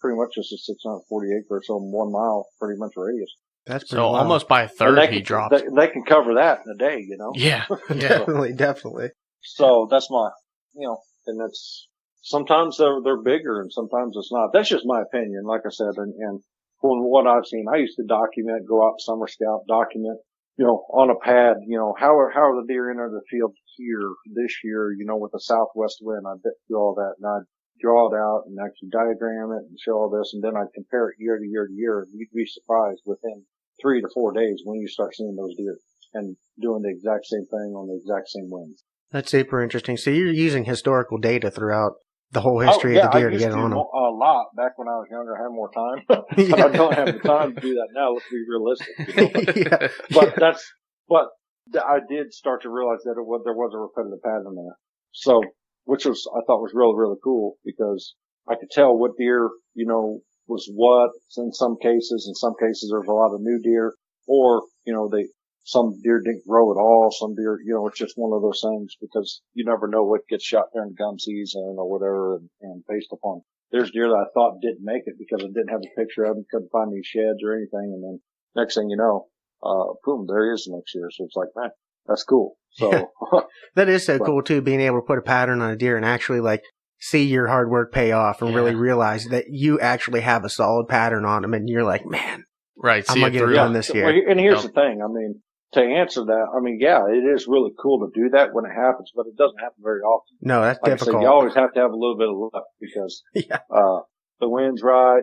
E: pretty much just a 640 acre, so 1 mile pretty much radius.
D: That's pretty
C: So
D: wild.
C: almost by a third he dropped.
E: They can cover that in a day,
C: Yeah.
D: Definitely.
E: So that's my, and it's, sometimes they're bigger and sometimes it's not. That's just my opinion, like I said, and from what I've seen, I used to document, go out summer scout, document, on a pad, how are the deer entering the field here this year, with the southwest wind. I do all that, and I'd draw it out and actually diagram it and show all this, and then I'd compare it year to year to year, and you'd be surprised within 3 to 4 days when you start seeing those deer and doing the exact same thing on the exact same winds. That's
D: super interesting. So you're using historical data throughout the whole history of the deer to get on them.
E: A lot back when I was younger. I had more time. But I don't have the time to do that now. Let's be realistic.
D: Yeah.
E: But I did start to realize that there was a repetitive pattern there. So, which I thought was really, really cool because I could tell what deer, was what in some cases. In some cases, there was a lot of new deer, or, some deer didn't grow at all. Some deer, it's just one of those things because you never know what gets shot during gun season or whatever. And based upon, there's deer that I thought didn't make it because I didn't have a picture of them, couldn't find any sheds or anything. And then next thing you know, boom, there he is next year. So it's like, man, that's cool. So
D: yeah. That is so cool too, being able to put a pattern on a deer and actually see your hard work pay off and really realize that you actually have a solid pattern on them. And you're like, man,
C: right.
D: I'm going to get it done this year.
E: And here's the thing. To answer that, it is really cool to do that when it happens, but it doesn't happen very often.
D: No, that's
E: like
D: difficult.
E: I said, you always have to have a little bit of luck because, the wind's right,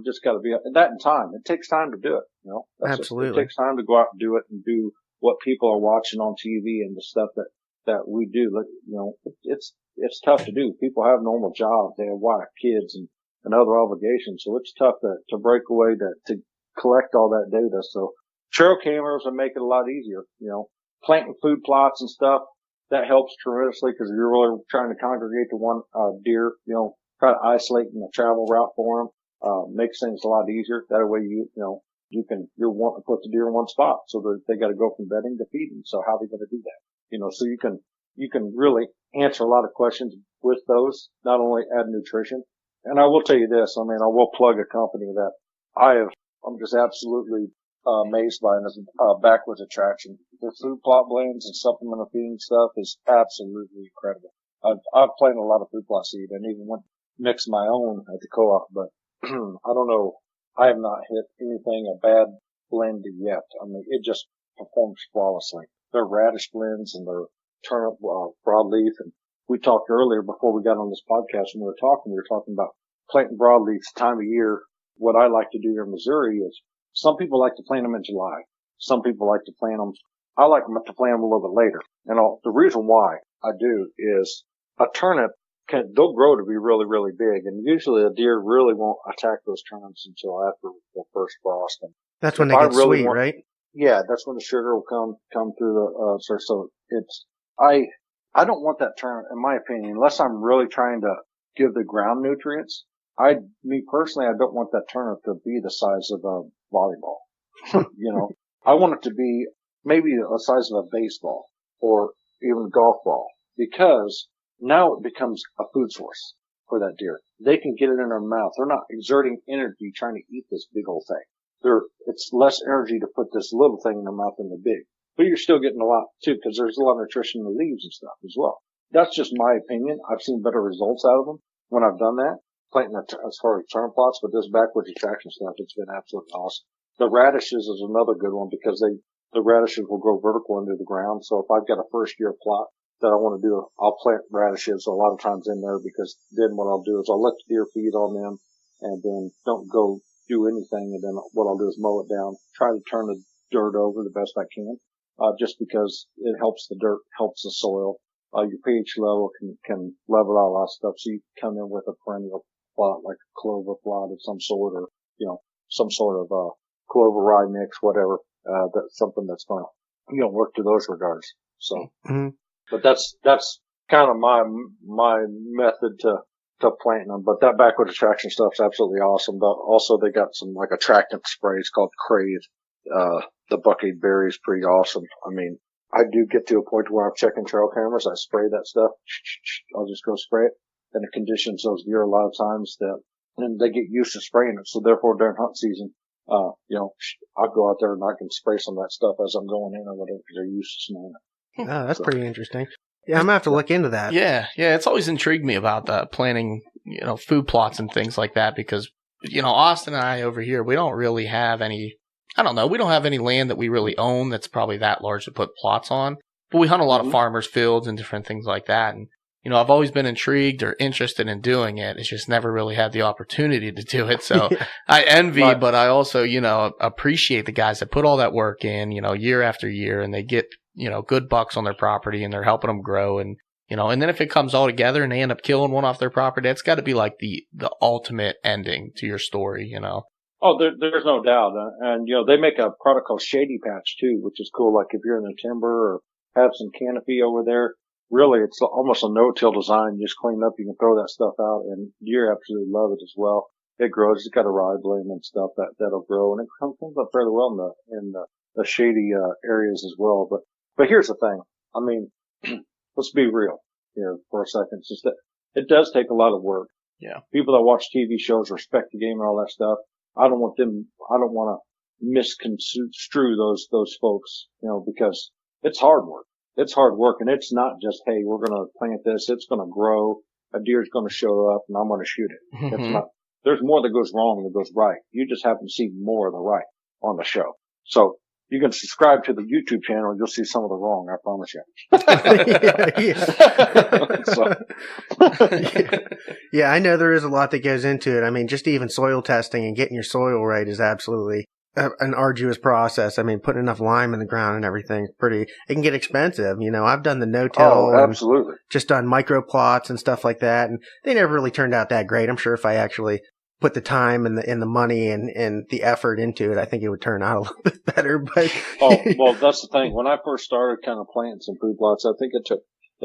E: just gotta be, and that in time. It takes time to do it,
D: Absolutely.
E: It takes time to go out and do it and do what people are watching on TV and the stuff that we do. It's tough to do. People have normal jobs. They have wife, kids, and other obligations. So it's tough to break away to collect all that data. So trail cameras will make it a lot easier. Planting food plots and stuff, that helps tremendously because you're really trying to congregate to one deer. Try to isolate the travel route for them. Makes things a lot easier. That way, you're wanting to put the deer in one spot, so that they got to go from bedding to feeding. So how are they going to do that? So you can really answer a lot of questions with those. Not only add nutrition, and I will tell you this. I mean, I will plug a company that I'm just absolutely amazed by, and it's Backwards Attraction. The food plot blends and supplemental feeding stuff is absolutely incredible. I've planted a lot of food plot seed and even mixed my own at the co-op, but I don't know. I have not hit anything a bad blend yet. I mean, it just performs flawlessly. Their radish blends and their turnip broadleaf, and we talked earlier before we got on this podcast when we were talking about planting broadleaf time of year. What I like to do here in Missouri is some people like to plant them in July. Some people like to plant them. I like to plant them a little bit later. And the reason why I do is a turnip they'll grow to be really, really big. And usually a deer really won't attack those turnips until after the first frost. And
D: that's when they get really sweet, right?
E: Yeah, that's when the sugar will come through the, so I don't want that turnip, in my opinion, unless I'm really trying to give the ground nutrients. Me personally, I don't want that turnip to be the size of a volleyball. I want it to be maybe the size of a baseball or even a golf ball, because now it becomes a food source for that deer. They can get it in their mouth. They're not exerting energy trying to eat this big old thing. It's less energy to put this little thing in their mouth than the big. But you're still getting a lot too, because there's a lot of nutrition in the leaves and stuff as well. That's just my opinion. I've seen better results out of them when I've done that, planting as far as turnip plots, but this Backwards Attraction stuff, it's been absolutely awesome. The radishes is another good one because the radishes will grow vertical into the ground. So if I've got a first year plot that I want to do, I'll plant radishes a lot of times in there, because then what I'll do is I'll let the deer feed on them and then don't go do anything. And then what I'll do is mow it down, try to turn the dirt over the best I can, just because it helps the dirt, helps the soil. Your pH level can level out a lot of stuff. So you come in with a perennial plot, like a clover plot of some sort, or, some sort of, clover rye mix, whatever, that's something that's going to, work to those regards. So, but that's kind of my method to planting them. But that Backwards Attraction stuff's absolutely awesome. But also they got some like attractant sprays called Crave. The buckwheat berry is pretty awesome. I mean, I do get to a point where I'm checking trail cameras. I spray that stuff. I'll just go spray it. And it conditions those deer a lot of times and they get used to spraying it. So therefore during hunt season, I'll go out there and I can spray some of that stuff as I'm going in or whatever, because they're used to smelling it.
D: Oh, that's pretty interesting. Yeah, I'm gonna have to look into that.
C: Yeah, it's always intrigued me about planting, food plots and things like that, because, Austin and I over here, we don't really have any, I don't know, we don't have any land that we really own that's probably that large to put plots on, but we hunt a lot of farmers' fields and different things like that. And, I've always been intrigued or interested in doing it. It's just never really had the opportunity to do it. So I envy, but I also, appreciate the guys that put all that work in, year after year, and they get, good bucks on their property and they're helping them grow. And, and then if it comes all together and they end up killing one off their property, that's got to be like the ultimate ending to your story,
E: Oh, there's no doubt. And, they make a product called Shady Patch too, which is cool. Like if you're in the timber or have some canopy over there, really it's almost a no-till design. You just clean up, you can throw that stuff out, and deer absolutely love it as well. It grows. It's got a rye blend and stuff that'll grow, and it comes up fairly well in the shady areas as well. But here's the thing. I mean, let's be real here for a second. It's just that it does take a lot of work.
C: Yeah.
E: People that watch TV shows respect the game and all that stuff. I don't want to misconstrue those folks, because it's hard work. It's hard work, and it's not just, hey, we're going to plant this. It's going to grow. A deer's going to show up, and I'm going to shoot it.
C: Mm-hmm.
E: It's not. There's more that goes wrong than goes right. You just happen to see more of the right on the show. So you can subscribe to the YouTube channel, and you'll see some of the wrong. I promise
D: you. Yeah, I know there is a lot that goes into it. I mean, just even soil testing and getting your soil right is absolutely an arduous process. I mean, putting enough lime in the ground and everything, it can get expensive. I've done the no-till.
E: Oh, absolutely.
D: Just done micro plots and stuff like that, and they never really turned out that great. I'm sure if I actually put the time and the money and the effort into it, I think it would turn out a little bit better. But
E: well, that's the thing. When I first started kind of planting some food plots, I think it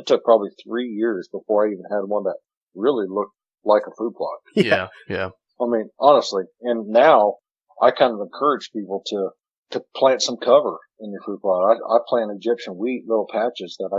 E: took probably 3 years before I even had one that really looked like a food plot.
C: Yeah.
E: I mean, honestly, and now I kind of encourage people to plant some cover in your fruit plot. I plant Egyptian wheat, little patches that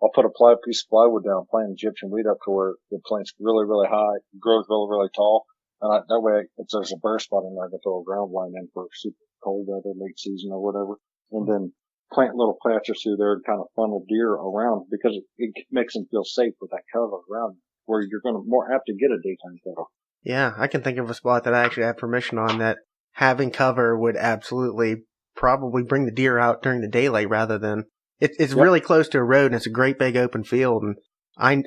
E: I'll put a piece of plywood down, plant Egyptian wheat up to where the plant's really, really high, grows really, really tall. And that way, if there's a bare spot in there, I can throw a ground blind in for super cold weather, late season or whatever. And then plant little patches through there and kind of funnel deer around because it makes them feel safe with that cover around where you're going to more apt to get a daytime photo.
D: Yeah, I can think of a spot that I actually have permission on that having cover would absolutely probably bring the deer out during the daylight rather than it's really close to a road and it's a great big open field. And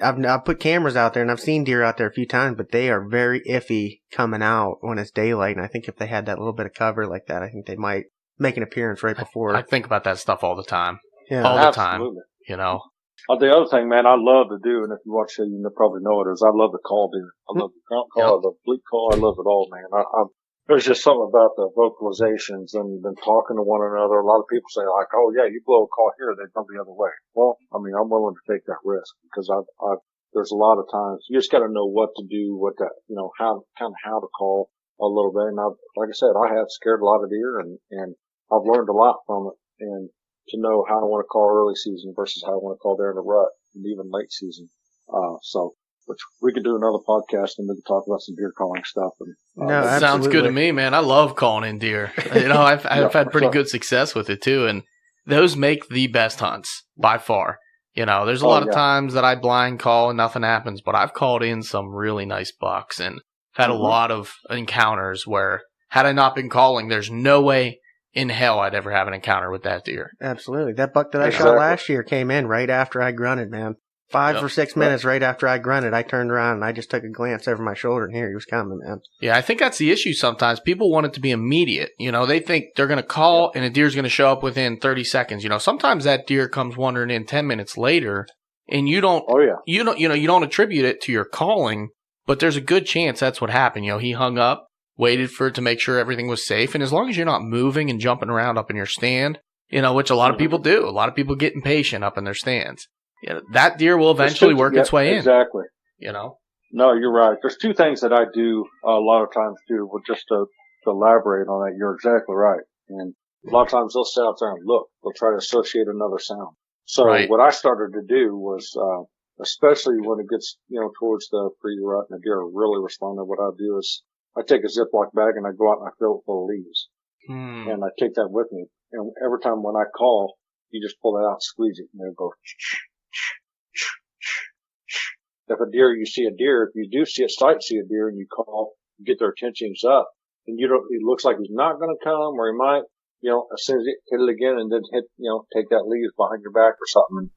D: I've put cameras out there and I've seen deer out there a few times, but they are very iffy coming out when it's daylight. And I think if they had that little bit of cover like that, I think they might make an appearance right before.
C: I think about that stuff all the time.
D: Yeah,
C: all the
E: absolutely.
C: time. You know.
E: The other thing, man, I love to do, and if you watch it, you probably know it, is I love the call deer. I love the grunt call, I love the bleat call, I love it all, man. There's just something about the vocalizations and then talking to one another. A lot of people say like, oh yeah, you blow a call here, they come the other way. Well, I mean, I'm willing to take that risk because there's a lot of times you just got to know what to do, how to call a little bit. And like I said, I have scared a lot of deer and I've learned a lot from it and to know how I want to call early season versus how I want to call during the rut and even late season. Which we could do another podcast and we could talk about some deer calling stuff. And,
D: no,
C: that sounds good to me, man. I love calling in deer. I've had pretty good success with it too. And those make the best hunts by far. There's a lot of times that I blind call and nothing happens, but I've called in some really nice bucks and had a lot of encounters where had I not been calling, there's no way in hell I'd ever have an encounter with that deer.
D: Absolutely. That buck that I shot last year came in right after I grunted, man. 5 or 6 minutes right after I grunted, I turned around and I just took a glance over my shoulder and here he was coming, man.
C: Yeah, I think that's the issue sometimes. People want it to be immediate. They think they're going to call and a deer's going to show up within 30 seconds. Sometimes that deer comes wandering in 10 minutes later and you don't you don't attribute it to your calling, but there's a good chance that's what happened. He hung up, waited for it to make sure everything was safe, and as long as you're not moving and jumping around up in your stand, which a lot of people do. A lot of people get impatient up in their stands. That deer will eventually work its way in.
E: Exactly.
C: No,
E: you're right. There's two things that I do a lot of times too, but just to elaborate on that, you're exactly right. And a lot of times they'll sit out there and look. They'll try to associate another sound. So what I started to do was, especially when it gets, towards the pre-rut and the deer are really responding, what I do is I take a Ziploc bag and I go out and I fill it full of leaves. And I take that with me. And every time when I call, you just pull it out and squeeze it and it'll go. If you see a deer, if you do see a deer and you call, you get their attentions up, and it looks like he's not going to come, or he might, as soon as you hit it again and then take that leaves behind your back or something,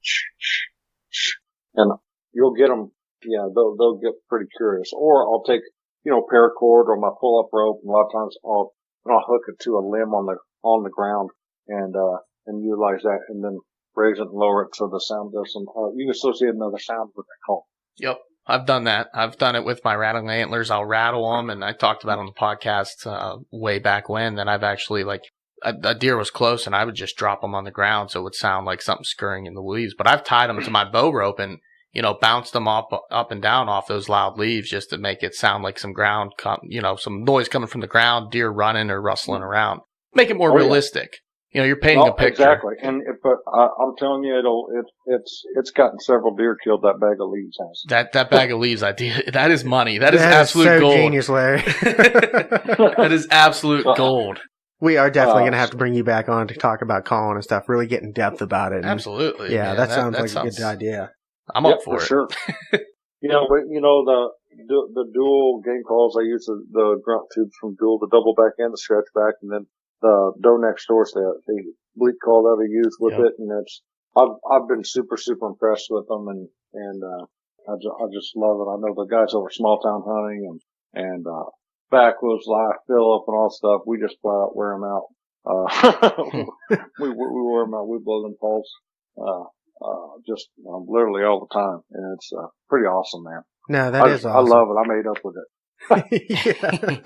E: and you'll get them, they'll get pretty curious. Or I'll take, paracord or my pull-up rope, and a lot of times I'll hook it to a limb on the ground and utilize that, and then raise it and lower it so the sound does some, you can associate another sound with that call.
C: Yep. I've done that. I've done it with my rattling antlers. I'll rattle them, and I talked about on the podcast way back when that I've actually, a deer was close, and I would just drop them on the ground so it would sound like something scurrying in the leaves. But I've tied them to my bow rope and, bounced them up and down off those loud leaves just to make it sound like some ground, some noise coming from the ground, deer running or rustling around. Make it more realistic. You're painting a picture.
E: Exactly. But I'm telling you, it's gotten several deer killed. That bag of leaves has.
C: That bag of leaves idea. That is money. That is absolute
D: so
C: gold.
D: Genius, Larry.
C: That is absolute gold.
D: We are definitely going to have to bring you back on to talk about calling and stuff. Really get in depth about it.
C: Absolutely.
D: Yeah,
C: man.
D: that sounds like a good idea.
C: I'm up for it.
E: Sure. But the dual game calls, I use the grunt tubes from Dual, the double back and the stretch back, and then the doe next door's the bleat call that I use with it, and I've been super, super impressed with them, and I just love it. I know the guys over Small Town Hunting and Backwoods Life, Phillip and all stuff, we just flat out wear them out. We wear them out. We blow them poles, literally all the time. And it's, pretty awesome, man.
D: No, that is awesome.
E: I love it. I made up with it.
D: Yeah.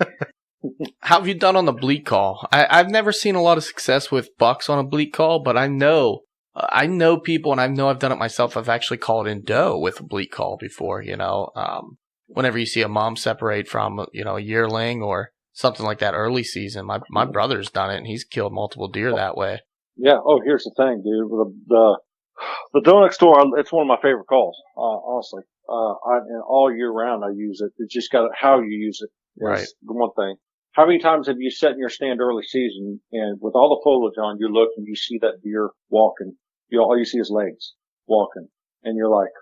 C: How have you done on the bleat call? I've never seen a lot of success with bucks on a bleat call, but I know people, and I know I've done it myself. I've actually called in doe with a bleat call before. Whenever you see a mom separate from a yearling or something like that early season, my brother's done it, and he's killed multiple deer that way.
E: Yeah. Oh, here's the thing, dude. The doe next door, it's one of my favorite calls. Honestly, and all year round I use it. It's just how you use it is
C: Right.
E: the one thing. How many times have you sat in your stand early season and with all the foliage on, you look and you see that deer walking? All you see is legs walking, and you're like,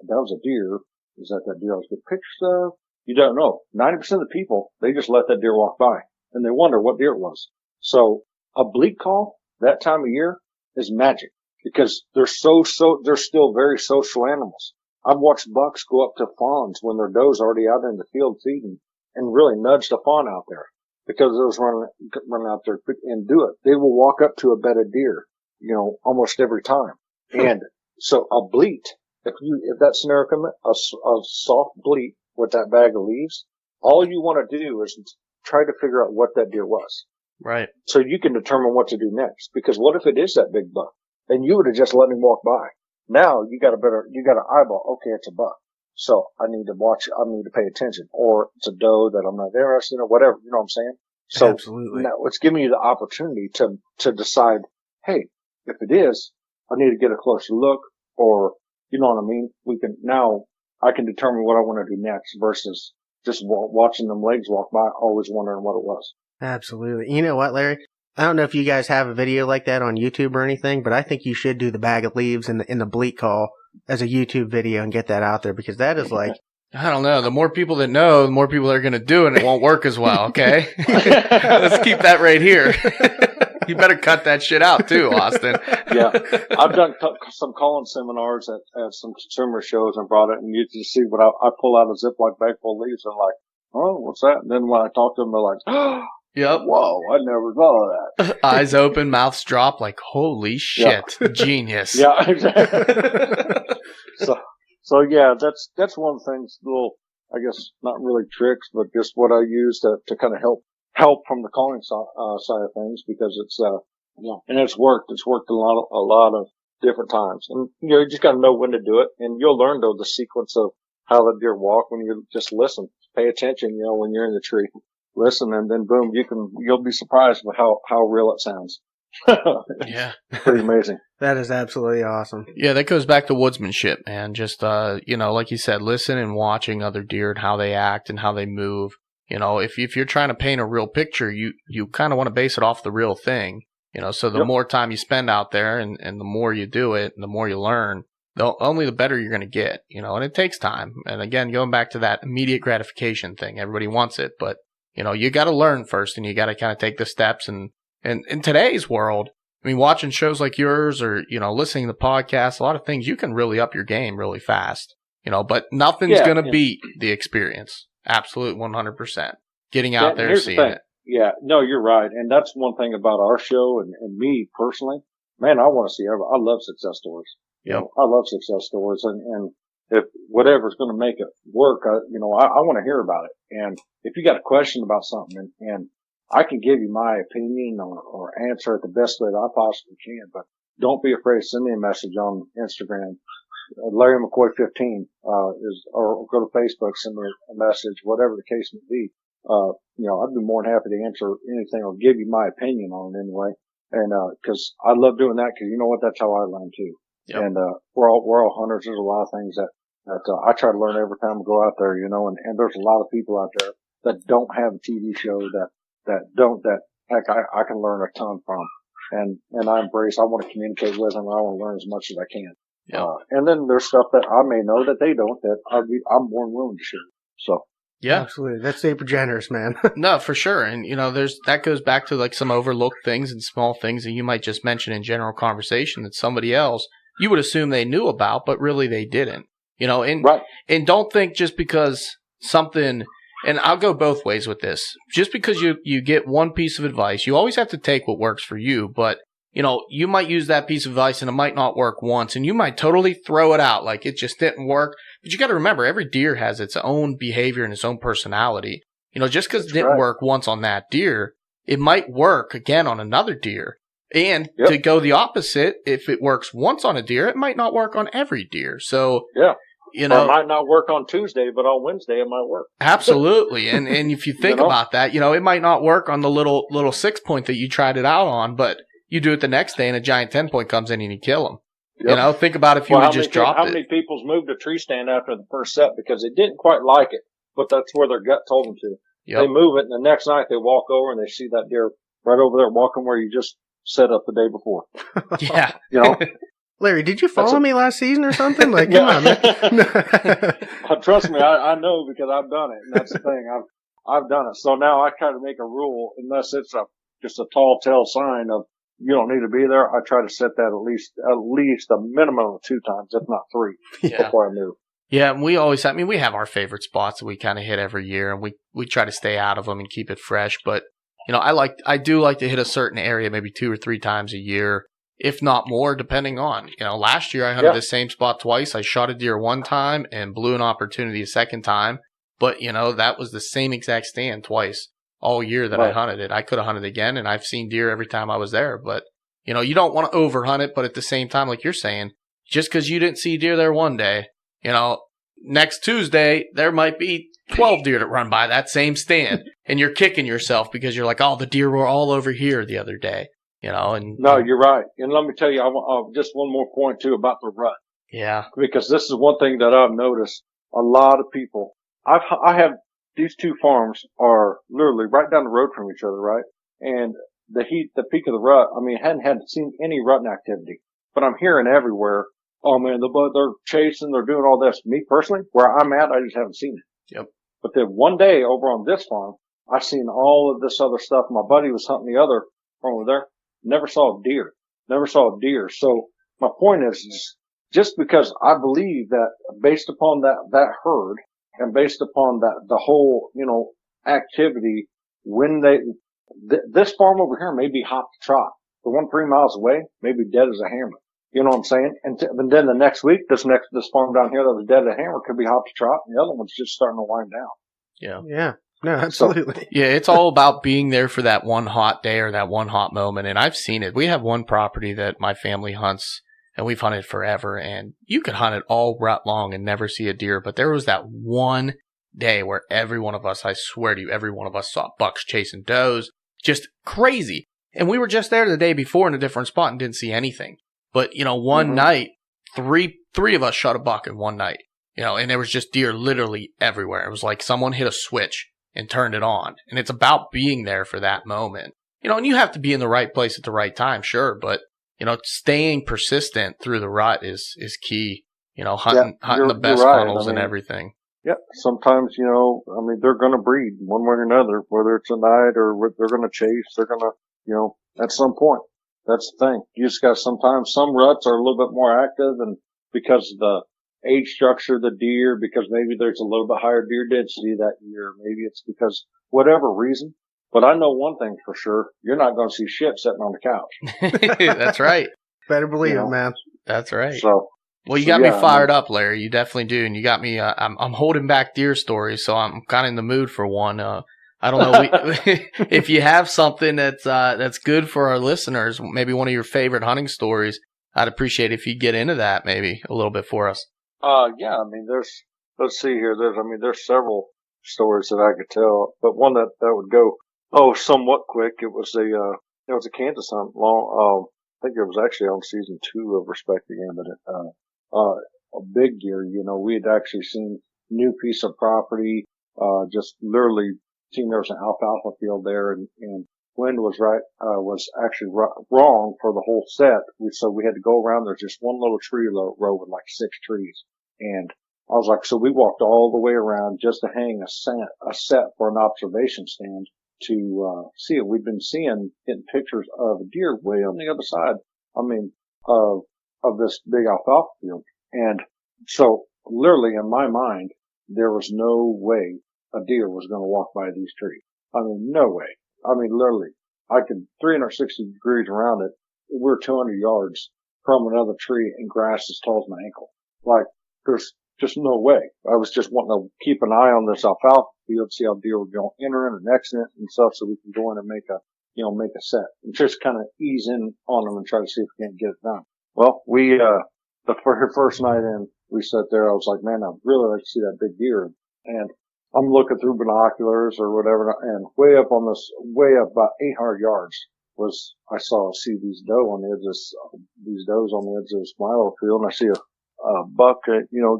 E: "That was a deer. Is that deer I was getting pictures of?" You don't know. 90% of the people, they just let that deer walk by, and they wonder what deer it was. So a bleat call that time of year is magic because they're they're still very social animals. I've watched bucks go up to fawns when their doe's already out in the field feeding and really nudge the fawn out there because those running out there and do it. They will walk up to a bedded deer, almost every time. And so a bleat, if that scenario comes, a soft bleat with that bag of leaves, all you want to do is try to figure out what that deer was.
C: Right.
E: So you can determine what to do next. Because what if it is that big buck and you would have just let him walk by? Now you got an eyeball. Okay, it's a buck. So I need to watch, I need to pay attention, or it's a doe that I'm not interested in or whatever. You know what I'm saying? So
D: Absolutely.
E: now it's giving you the opportunity to decide, hey, if it is, I need to get a closer look, or, you know what I mean? I can determine what I want to do next versus just watching them legs walk by, always wondering what it was.
D: Absolutely. You know what, Larry? I don't know if you guys have a video like that on YouTube or anything, but I think you should do the bag of leaves in the bleat call as a YouTube video and get that out there because that is like,
C: I don't know. The more people that know, the more people are going to do it, and it won't work as well, okay? Let's keep that right here. You better cut that shit out, too, Austin.
E: Yeah. I've done some calling seminars at some consumer shows and brought it, and you just see what I pull out a Ziploc bag full of leaves and like, oh, what's that? And then when I talk to them, they're like, oh,
C: Yep.
E: whoa, I never thought of that.
C: Eyes open, mouths drop, like, holy shit,
E: Yeah.
C: genius.
E: Yeah, exactly. So yeah, that's one of the things, little, I guess, not really tricks, but just what I use to kind of help from the calling side of things because it's, and it's worked. It's worked a lot of different times. And, you just got to know when to do it. And you'll learn, though, the sequence of how the deer walk when you just listen, pay attention, when you're in the tree, listen, and then boom, you'll be surprised with how real it sounds.
C: Yeah.
E: Pretty amazing.
D: that is absolutely awesome.
C: Yeah, that goes back to woodsmanship, man. Just, like you said, listen and watching other deer and how they act and how they move. If you're trying to paint a real picture, you kind of want to base it off the real thing. So the more time you spend out there and the more you do it and the more you learn, only the better you're going to get, and it takes time. And again, going back to that immediate gratification thing, everybody wants it, but, you got to learn first and you got to kind of take the steps. And in today's world, I mean, watching shows like yours or, listening to podcasts, a lot of things, you can really up your game really fast, but nothing's going to beat the experience. Absolute 100%. Getting out there, seeing it.
E: Yeah, no, you're right. And that's one thing about our show and me personally. Man, I want to see I love success stories.
C: Yep.
E: I love success stories. And if whatever's going to make it work, I want to hear about it. And if you got a question about something and I can give you my opinion or answer it the best way that I possibly can, but don't be afraid to send me a message on Instagram. Larry McCoy 15, or go to Facebook, send me a message, whatever the case may be. I'd be more than happy to answer anything or give you my opinion on it anyway. And, cause I love doing that cause you know what? That's how I learn too. Yep. And, we're all hunters. There's a lot of things that I try to learn every time I go out there, and there's a lot of people out there that don't have a TV show that heck, I can learn a ton from. And I want to communicate with them. I want to learn as much as I can.
C: Yep.
E: And then there's stuff that I may know that they don't that I'm more than willing to share. So.
C: Yeah,
D: absolutely. That's super generous, man.
C: No, for sure. And, that goes back to like some overlooked things and small things that you might just mention in general conversation that somebody else, you would assume they knew about, but really they didn't,
E: right.
C: And don't think just because something, and I'll go both ways with this, just because you get one piece of advice, you always have to take what works for you, but you might use that piece of advice and it might not work once, and you might totally throw it out like it just didn't work. But you got to remember, every deer has its own behavior and its own personality. Just because it didn't work once on that deer, it might work again on another deer. And to go the opposite, if it works once on a deer, it might not work on every deer. So,
F: or it might not work on Tuesday, but on Wednesday it might work.
C: Absolutely. And if you think about that, it might not work on the little 6-point that you tried it out on, but you do it the next day and a giant 10-point comes in and you kill them. Think about if you would just drop it.
F: How many people's moved a tree stand after the first set because they didn't quite like it, but that's where their gut told them to. Yep. They move it, and the next night they walk over and they see that deer right over there walking where you just set up the day before.
C: Yeah.
D: Larry, did you follow me last season or something? Like, come on, man.
F: Trust me, I know because I've done it, and that's the thing. I've done it. So now I try to make a rule, unless it's just a tall tale sign of you don't need to be there. I try to set that at least a minimum of 2 times, if not 3, before I move.
C: Yeah, and we always, we have our favorite spots that we kind of hit every year, and we try to stay out of them and keep it fresh. But, I do like to hit a certain area maybe 2 or 3 times a year, if not more, depending on. Last year I hunted the same spot twice. I shot a deer 1 time and blew an opportunity a 2nd time. But, that was the same exact stand twice all year that I hunted it. I could have hunted again, and I've seen deer every time I was there. But, you don't want to overhunt it, but at the same time, like you're saying, just because you didn't see deer there one day, next Tuesday, there might be 12 deer that run by that same stand, and you're kicking yourself because you're like, oh, the deer were all over here the other day, and
F: no, you're right. And let me tell you, I want just one more point too about the rut.
C: Yeah.
F: Because this is one thing that I've noticed. A lot of people, I have these 2 farms are literally right down the road from each other, right? And the peak of the rut, hadn't seen any rutting activity, but I'm hearing everywhere, oh man, they're chasing, they're doing all this. Me personally, where I'm at, I just haven't seen it.
C: Yep.
F: But then one day over on this farm, I seen all of this other stuff. My buddy was hunting the other farm over there. Never saw a deer. So my point is just because I believe that based upon that herd and based upon the whole, activity, when this farm over here may be hot to trot. The one 3 miles away may be dead as a hammer. You know what I'm saying? And then the next week, this farm down here that was dead as a hammer could be hot to trot, and the other one's just starting to wind down.
C: Yeah.
D: Yeah. No, absolutely.
C: Yeah, it's all about being there for that one hot day or that one hot moment, and I've seen it. We have one property that my family hunts, and we've hunted forever, and you could hunt it all rut long and never see a deer, but there was that one day where every one of us, I swear to you, every one of us saw bucks chasing does, just crazy. And we were just there the day before in a different spot and didn't see anything. But, one night, three of us shot a buck in one night, and there was just deer literally everywhere. It was like someone hit a switch and turned it on. And it's about being there for that moment. And you have to be in the right place at the right time, sure. But, staying persistent through the rut is key. Hunting the best funnels and everything.
F: Yeah. Sometimes, they're going to breed one way or another, whether it's a night or they're going to chase, they're going to, at some point. That's the thing. You just got sometimes some ruts are a little bit more active, and because of the age structure of the deer, because maybe there's a little bit higher deer density that year. Maybe it's because whatever reason. But I know one thing for sure. You're not going to see shit sitting on the couch.
C: That's right.
D: Better believe it, man.
C: That's right.
F: So,
C: well, you got me fired up, Larry. You definitely do. And you got me, I'm holding back deer stories, so I'm kind of in the mood for one. I don't know if you have something that's good for our listeners, maybe one of your favorite hunting stories. I'd appreciate if you get into that maybe a little bit for us.
F: Yeah, let's see here. There's several stories that I could tell, but one that would go, somewhat quick. It was a Kansas hunt I think it was actually on season 2 of Respect Again, but a big deer, we had actually seen new piece of property, just literally seen there was an alfalfa field there, and wind was actually wrong for the whole set. So we had to go around. There's just one little tree row with like 6 trees. And I was like, so we walked all the way around just to hang a set for an observation stand to see it. We'd been getting pictures of a deer way on the other side, of this big alfalfa field. And so literally in my mind, there was no way a deer was going to walk by these trees. No way. Literally, I could 360 degrees around it, we're 200 yards from another tree and grass as tall as my ankle. Like, there's just no way. I was just wanting to keep an eye on this alfalfa field, see how deer were going entering and exiting and stuff, so we can go in and make a set and just kind of ease in on them and try to see if we can't get it done. Well, the first night in, we sat there. I was like, man, I'd really like to see that big deer. And I'm looking through binoculars or whatever, and way up about 800 yards I see these these does on the edge of this mile field, and I see a buck,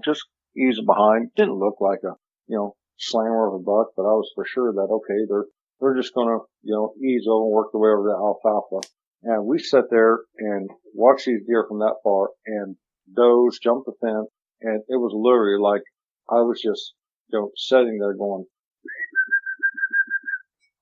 F: just easing behind. Didn't look like a, slammer of a buck, but I was for sure that, okay, they're just gonna, ease over and work their way over the alfalfa. And we sat there and watched these deer from that far, and does jumped the fence, and it was literally like I was just, sitting there going,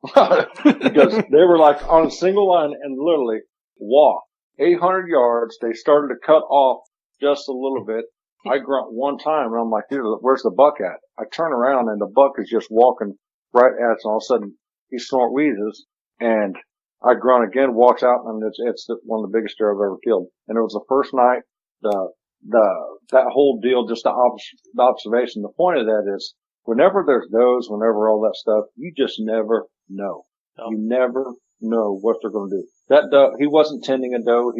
F: because they were like on a single line and literally walked 800 yards. They started to cut off just a little bit. I grunt one time and I'm like, dude, where's the buck at? I turn around and the buck is just walking right at us, and all of a sudden he snort wheezes, and I grunt again, walks out, and it's one of the biggest deer I've ever killed. And it was the first night, that whole deal, just the observation. The point of that is, whenever there's does, whenever all that stuff, you just never know. No. You never know what they're going to do. That doe, he wasn't tending a doe.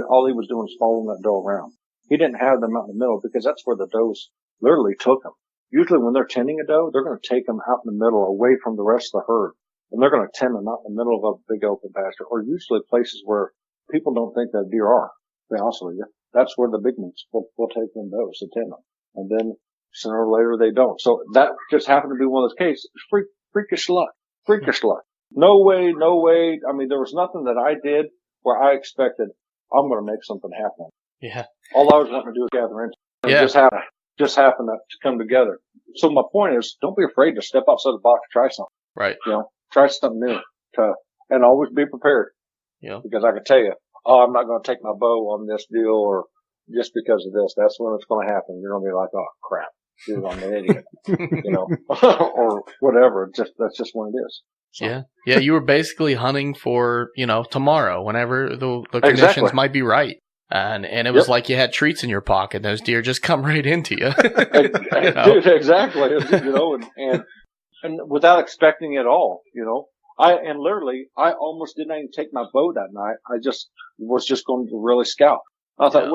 F: All he was doing was following that doe around. He didn't have them out in the middle, because that's where the does literally took him. Usually when they're tending a doe, they're going to take them out in the middle, away from the rest of the herd. And they're going to tend them out in the middle of a big open pasture, or usually places where people don't think that deer are. To be honest with you, that's where the big ones will take them does to tend them. And then sooner or later they don't. So that just happened to be one of those cases. Freakish luck. Freakish luck. No way. I mean, there was nothing that I did where I expected I'm going to make something happen.
C: Yeah.
F: All I was wanting to do is gather in.
C: Yeah.
F: It just happened to come together. So my point is, don't be afraid to step outside the box and try something.
C: Right.
F: Try something new and always be prepared.
C: Yeah.
F: Because I can tell you, I'm not going to take my bow on this deal, or just because of this. That's when it's going to happen. You're going to be like, oh crap, dude, I'm an idiot, or whatever. That's just what it is. So.
C: Yeah. Yeah. You were basically hunting for, tomorrow, whenever the conditions
F: Exactly.
C: might be right. And it was like you had treats in your pocket. Those deer just come right into you.
F: Dude, exactly. And without expecting it all, I almost didn't even take my bow that night. I was just going to really scout. I thought,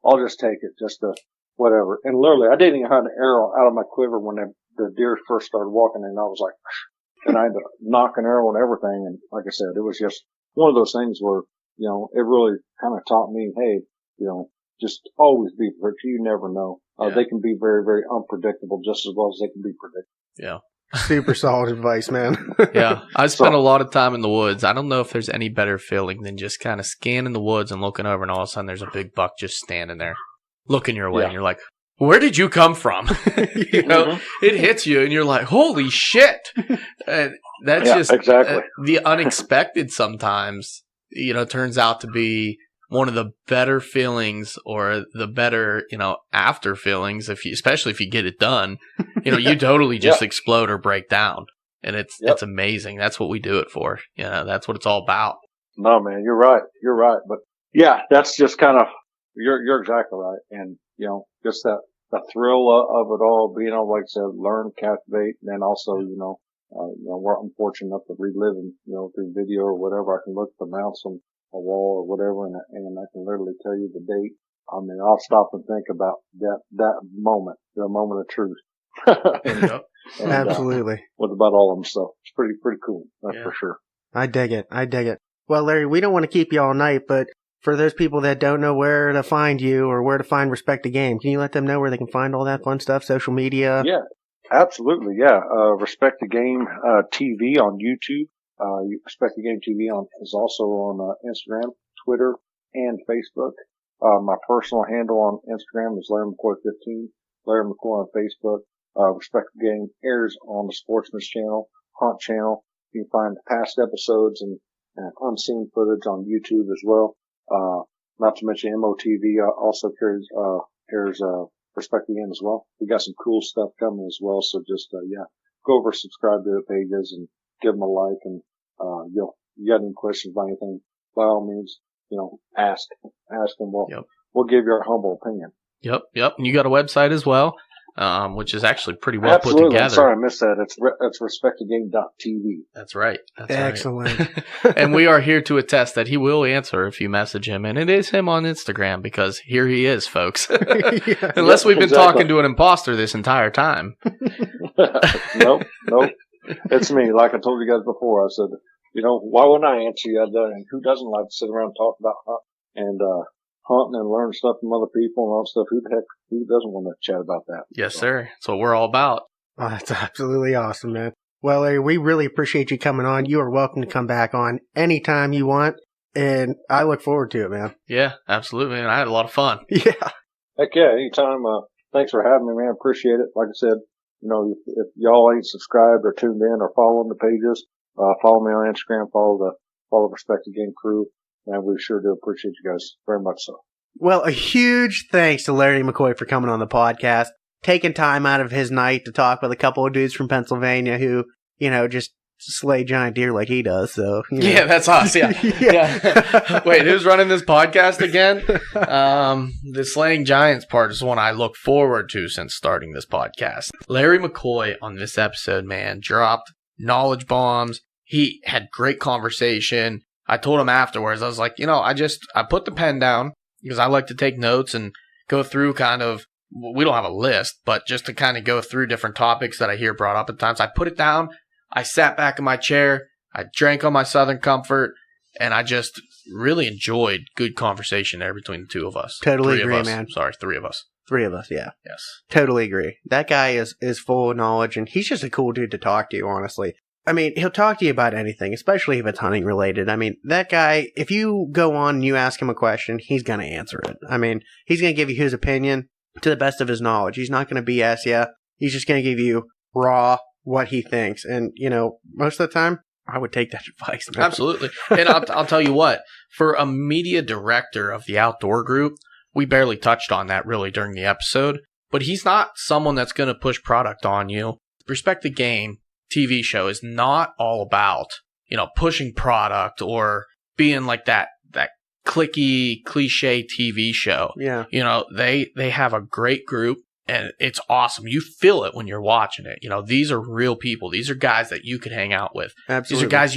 F: I'll just take it, just to whatever. And literally, I didn't even have an arrow out of my quiver when the deer first started walking, and I was like, and I had to knock an arrow and everything. And like I said, it was just one of those things where, it really kind of taught me, hey, just always be prepared. You never know. They can be very, very unpredictable, just as well as they can be predictable.
C: Yeah.
D: Super solid advice, man.
C: Yeah. I spent a lot of time in the woods. I don't know if there's any better feeling than just kind of scanning the woods and looking over, and all of a sudden there's a big buck just standing there looking your way. Yeah. And you're like, where did you come from? It hits you and you're like, holy shit. And that's just
F: exactly.
C: The unexpected sometimes, turns out to be one of the better feelings, or the better, after feelings, especially if you get it done, you totally just explode or break down. And it's amazing. That's what we do it for. That's what it's all about.
F: No, man, you're right. But yeah, that's just kind of, you're exactly right. And, just the thrill of it all, being able, like I said, learn, captivate, and then also, I'm fortunate enough to relive them, through video or whatever. I can look at the mounts on a wall or whatever, and I can literally tell you the date. I mean, I'll stop and think about that moment, the moment of truth. and,
D: Absolutely.
F: What about all of them? So it's pretty cool. That's for sure.
D: I dig it. Well, Larry, we don't want to keep you all night, but for those people that don't know where to find you or where to find Respect the Game, can you let them know where they can find all that fun stuff, social media?
F: Yeah, absolutely. Yeah. Respect the Game TV on YouTube. Respect the Game TV is also on Instagram, Twitter, and Facebook. My personal handle on Instagram is Larry McCoy 15. Larry McCoy on Facebook. Respect the Game airs on the Sportsman's Channel, Hunt Channel. You can find past episodes and unseen footage on YouTube as well. Not to mention MOTV also airs Respect the Game as well. We got some cool stuff coming as well. So just go over, subscribe to the pages, and give them a like. And you got any questions about anything, by all means, ask them.
C: Yep.
F: We'll give you our humble opinion.
C: Yep. And you got a website as well, which is actually pretty well
F: Absolutely.
C: put together.
F: I'm sorry, I missed that. It's respectthegame.tv.
C: That's right.
D: Excellent.
C: And we are here to attest that he will answer if you message him, and it is him on Instagram, because here he is, folks. Unless we've been talking to an imposter this entire time.
F: Nope. It's me. Like I told you guys before, I said, why wouldn't I answer you? And who doesn't like to sit around and talk about hunting and learn stuff from other people and all that stuff? Who doesn't want to chat about that?
C: Yes, sir. That's what we're all about.
D: Oh, that's absolutely awesome, man. Well, Larry, we really appreciate you coming on. You are welcome to come back on anytime you want, and I look forward to it, man.
C: Yeah, absolutely, man. I had a lot of fun.
D: Yeah.
F: Heck yeah, anytime. Thanks for having me, man. Appreciate it. Like I said, if y'all ain't subscribed or tuned in or following the pages, follow me on Instagram, follow the Respected Game crew, and we sure do appreciate you guys very much so.
D: Well, a huge thanks to Larry McCoy for coming on the podcast, taking time out of his night to talk with a couple of dudes from Pennsylvania who, just slay giant deer like he does. So
C: Yeah, that's us. Yeah. Yeah. Wait, who's running this podcast again? The slaying giants part is one I look forward to since starting this podcast. Larry McCoy on this episode, man, dropped knowledge bombs. He had great conversation. I told him afterwards, I was like, I put the pen down because I like to take notes and go through we don't have a list, but just to kind of go through different topics that I hear brought up at times. I put it down. I sat back in my chair. I drank on my Southern Comfort, and I just really enjoyed good conversation there between the two of us.
D: Totally agree, man.
C: Sorry, three of us.
D: Three of us, yeah.
C: Yes.
D: Totally agree. That guy is full of knowledge, and he's just a cool dude to talk to, honestly. I mean, he'll talk to you about anything, especially if it's hunting related. I mean, that guy, if you go on and you ask him a question, he's going to answer it. I mean, he's going to give you his opinion to the best of his knowledge. He's not going to BS you. He's just going to give you raw what he thinks. And, most of the time, I would take that advice, man.
C: Absolutely. And I'll tell you what, for a media director of the outdoor group, we barely touched on that really during the episode, but he's not someone that's going to push product on you. Respect the Game TV show is not all about, pushing product or being like that clicky cliche TV show.
D: Yeah.
C: They have a great group. And it's awesome. You feel it when you're watching it. These are real people. These are guys that you could hang out with.
D: Absolutely.
C: These are guys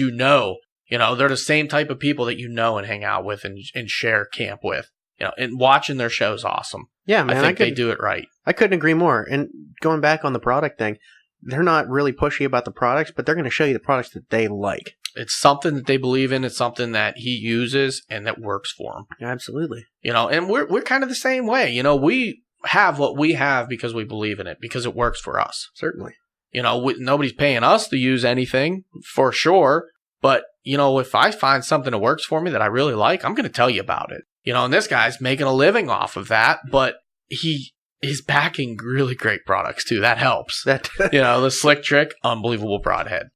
C: they're the same type of people that and hang out with and share camp with. And watching their show is awesome.
D: Yeah, man.
C: I think they do it right.
D: I couldn't agree more. And going back on the product thing, they're not really pushy about the products, but they're going to show you the products that they like.
C: It's something that they believe in. It's something that he uses and that works for him.
D: Absolutely.
C: And we're kind of the same way. We have what we have because we believe in it, because it works for us.
D: Certainly.
C: Nobody's paying us to use anything for sure. But, if I find something that works for me that I really like, I'm going to tell you about it. And this guy's making a living off of that, but he is backing really great products too. That helps. The Slick Trick, unbelievable broadhead.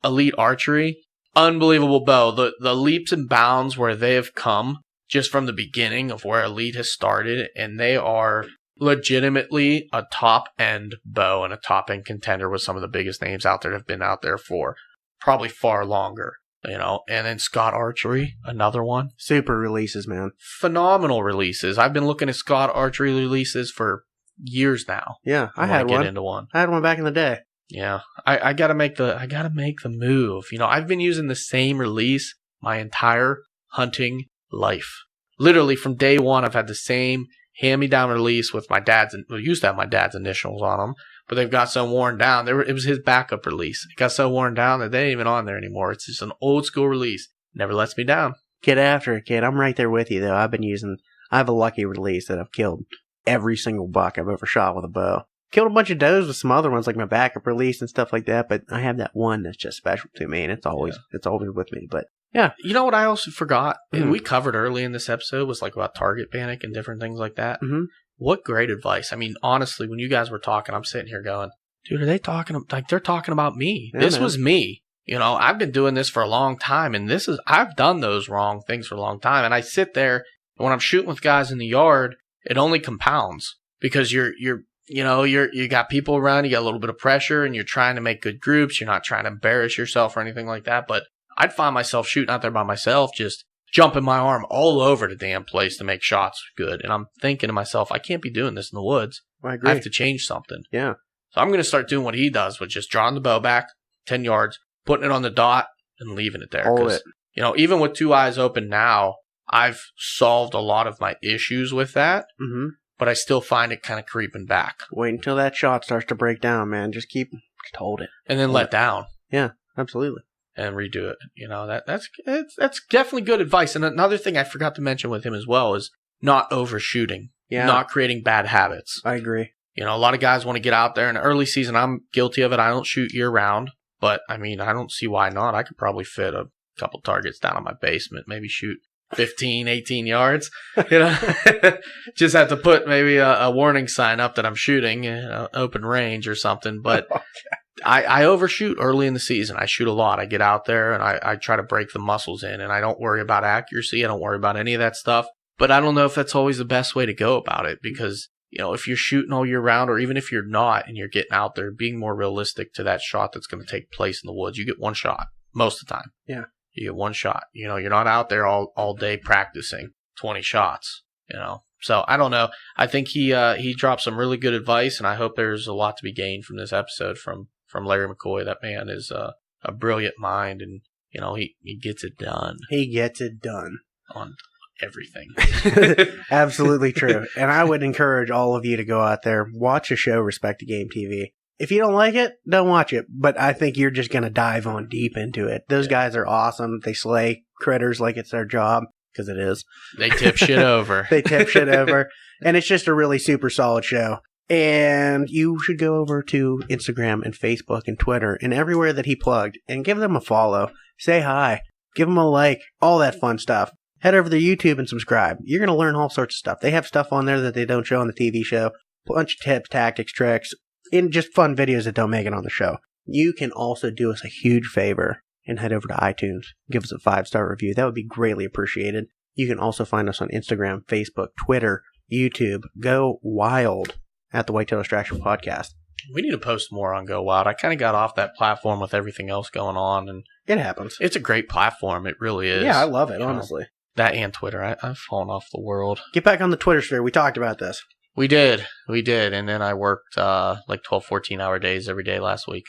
C: Elite Archery, unbelievable bow. The leaps and bounds where they have come just from the beginning of where Elite has started, and they are legitimately a top-end bow and a top-end contender with some of the biggest names out there that have been out there for probably far longer, and then Scott Archery, another one.
D: Super releases, man.
C: Phenomenal releases. I've been looking at Scott Archery releases for years now.
D: Yeah, I had one.
C: Get into one.
D: I had one back in the day.
C: Yeah, I gotta make the move. I've been using the same release my entire hunting life. Literally from day one, I've had the same hand-me-down release with my dad's. We used to have my dad's initials on them, but they've got so worn down. It was his backup release. It got so worn down that they ain't even on there anymore. It's just an old school release. Never lets me down.
D: Get after it, kid. I'm right there with you, though. I have a lucky release that I've killed every single buck I've ever shot with a bow. Killed a bunch of does with some other ones like my backup release and stuff like that, but I have that one that's just special to me, and it's always with me. But yeah,
C: you know what I also forgot, and we covered early in this episode, was like about target panic and different things like that.
D: Mm-hmm.
C: What great advice! I mean, honestly, when you guys were talking, I'm sitting here going, "Dude, are they talking like they're talking about me?
D: Yeah,
C: this
D: man.
C: was me. I've been doing this for a long time, and I've done those wrong things for a long time, and I sit there and when I'm shooting with guys in the yard, it only compounds because you got people around, you got a little bit of pressure, and you're trying to make good groups. You're not trying to embarrass yourself or anything like that. But I'd find myself shooting out there by myself, just jumping my arm all over the damn place to make shots good. And I'm thinking to myself, I can't be doing this in the woods.
D: I agree.
C: I have to change something.
D: Yeah.
C: So I'm going to start doing what he does, with just drawing the bow back 10 yards, putting it on the dot, and leaving it there.
D: Hold it.
C: You know, even with 2 eyes open now, I've solved a lot of my issues with that,
D: Mm-hmm.
C: but I still find it kind of creeping back.
D: Wait until that shot starts to break down, man. Just hold it.
C: And then
D: Hold
C: let
D: it.
C: down.
D: Yeah, absolutely.
C: And redo it. You know, that's definitely good advice. And another thing I forgot to mention with him as well is not overshooting.
D: Yeah.
C: Not creating bad habits.
D: I agree.
C: You know, a lot of guys want to get out there in the early season. I'm guilty of it. I don't shoot year round, but I mean, I don't see why not. I could probably fit a couple targets down in my basement, maybe shoot 15, 18 yards. You know, just have to put maybe a warning sign up that I'm shooting, open range or something. But I overshoot early in the season. I shoot a lot. I get out there and I try to break the muscles in, and I don't worry about accuracy. I don't worry about any of that stuff. But I don't know if that's always the best way to go about it, because, you know, if you're shooting all year round, or even if you're not and you're getting out there, being more realistic to that shot that's going to take place in the woods, you get one shot most of the time.
D: Yeah.
C: You get one shot. You know, you're not out there all day practicing 20 shots, you know. So I don't know. I think he dropped some really good advice, and I hope there's a lot to be gained from this episode from Larry McCoy. That man is a brilliant mind, and, you know, he gets it done.
D: He gets it done.
C: On everything.
D: Absolutely true. And I would encourage all of you to go out there, watch a show, Respect the Game TV. If you don't like it, don't watch it. But I think you're just going to dive on deep into it. Those guys are awesome. They slay critters like it's their job, because it is.
C: They tip shit over.
D: They tip shit over. And it's just a really super solid show. And you should go over to Instagram and Facebook and Twitter and everywhere that he plugged and give them a follow. Say hi. Give them a like. All that fun stuff. Head over to YouTube and subscribe. You're going to learn all sorts of stuff. They have stuff on there that they don't show on the TV show. Bunch of tips, tactics, tricks, and just fun videos that don't make it on the show. You can also do us a huge favor and head over to iTunes. Give us a 5-star review. That would be greatly appreciated. You can also find us on Instagram, Facebook, Twitter, YouTube. Go wild at the Whitetail Distraction Podcast.
C: We need to post more on Go Wild. I kind of got off that platform with everything else going on, and
D: it happens.
C: It's a great platform. It really is.
D: Yeah, I love it, honestly.
C: That and Twitter. I've fallen off the world.
D: Get back on the Twitter sphere. We talked about this.
C: We did. And then I worked like 12, 14-hour days every day last week.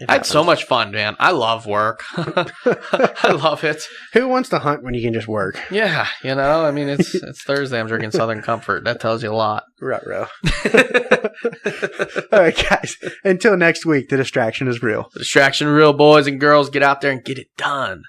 C: I had so much fun, man. I love work. I love it.
D: Who wants to hunt when you can just work?
C: Yeah, you know, I mean, it's Thursday. I'm drinking Southern Comfort. That tells you a lot.
D: Ruh-roh. All right, guys. Until next week, the distraction is real.
C: The distraction real, boys and girls. Get out there and get it done.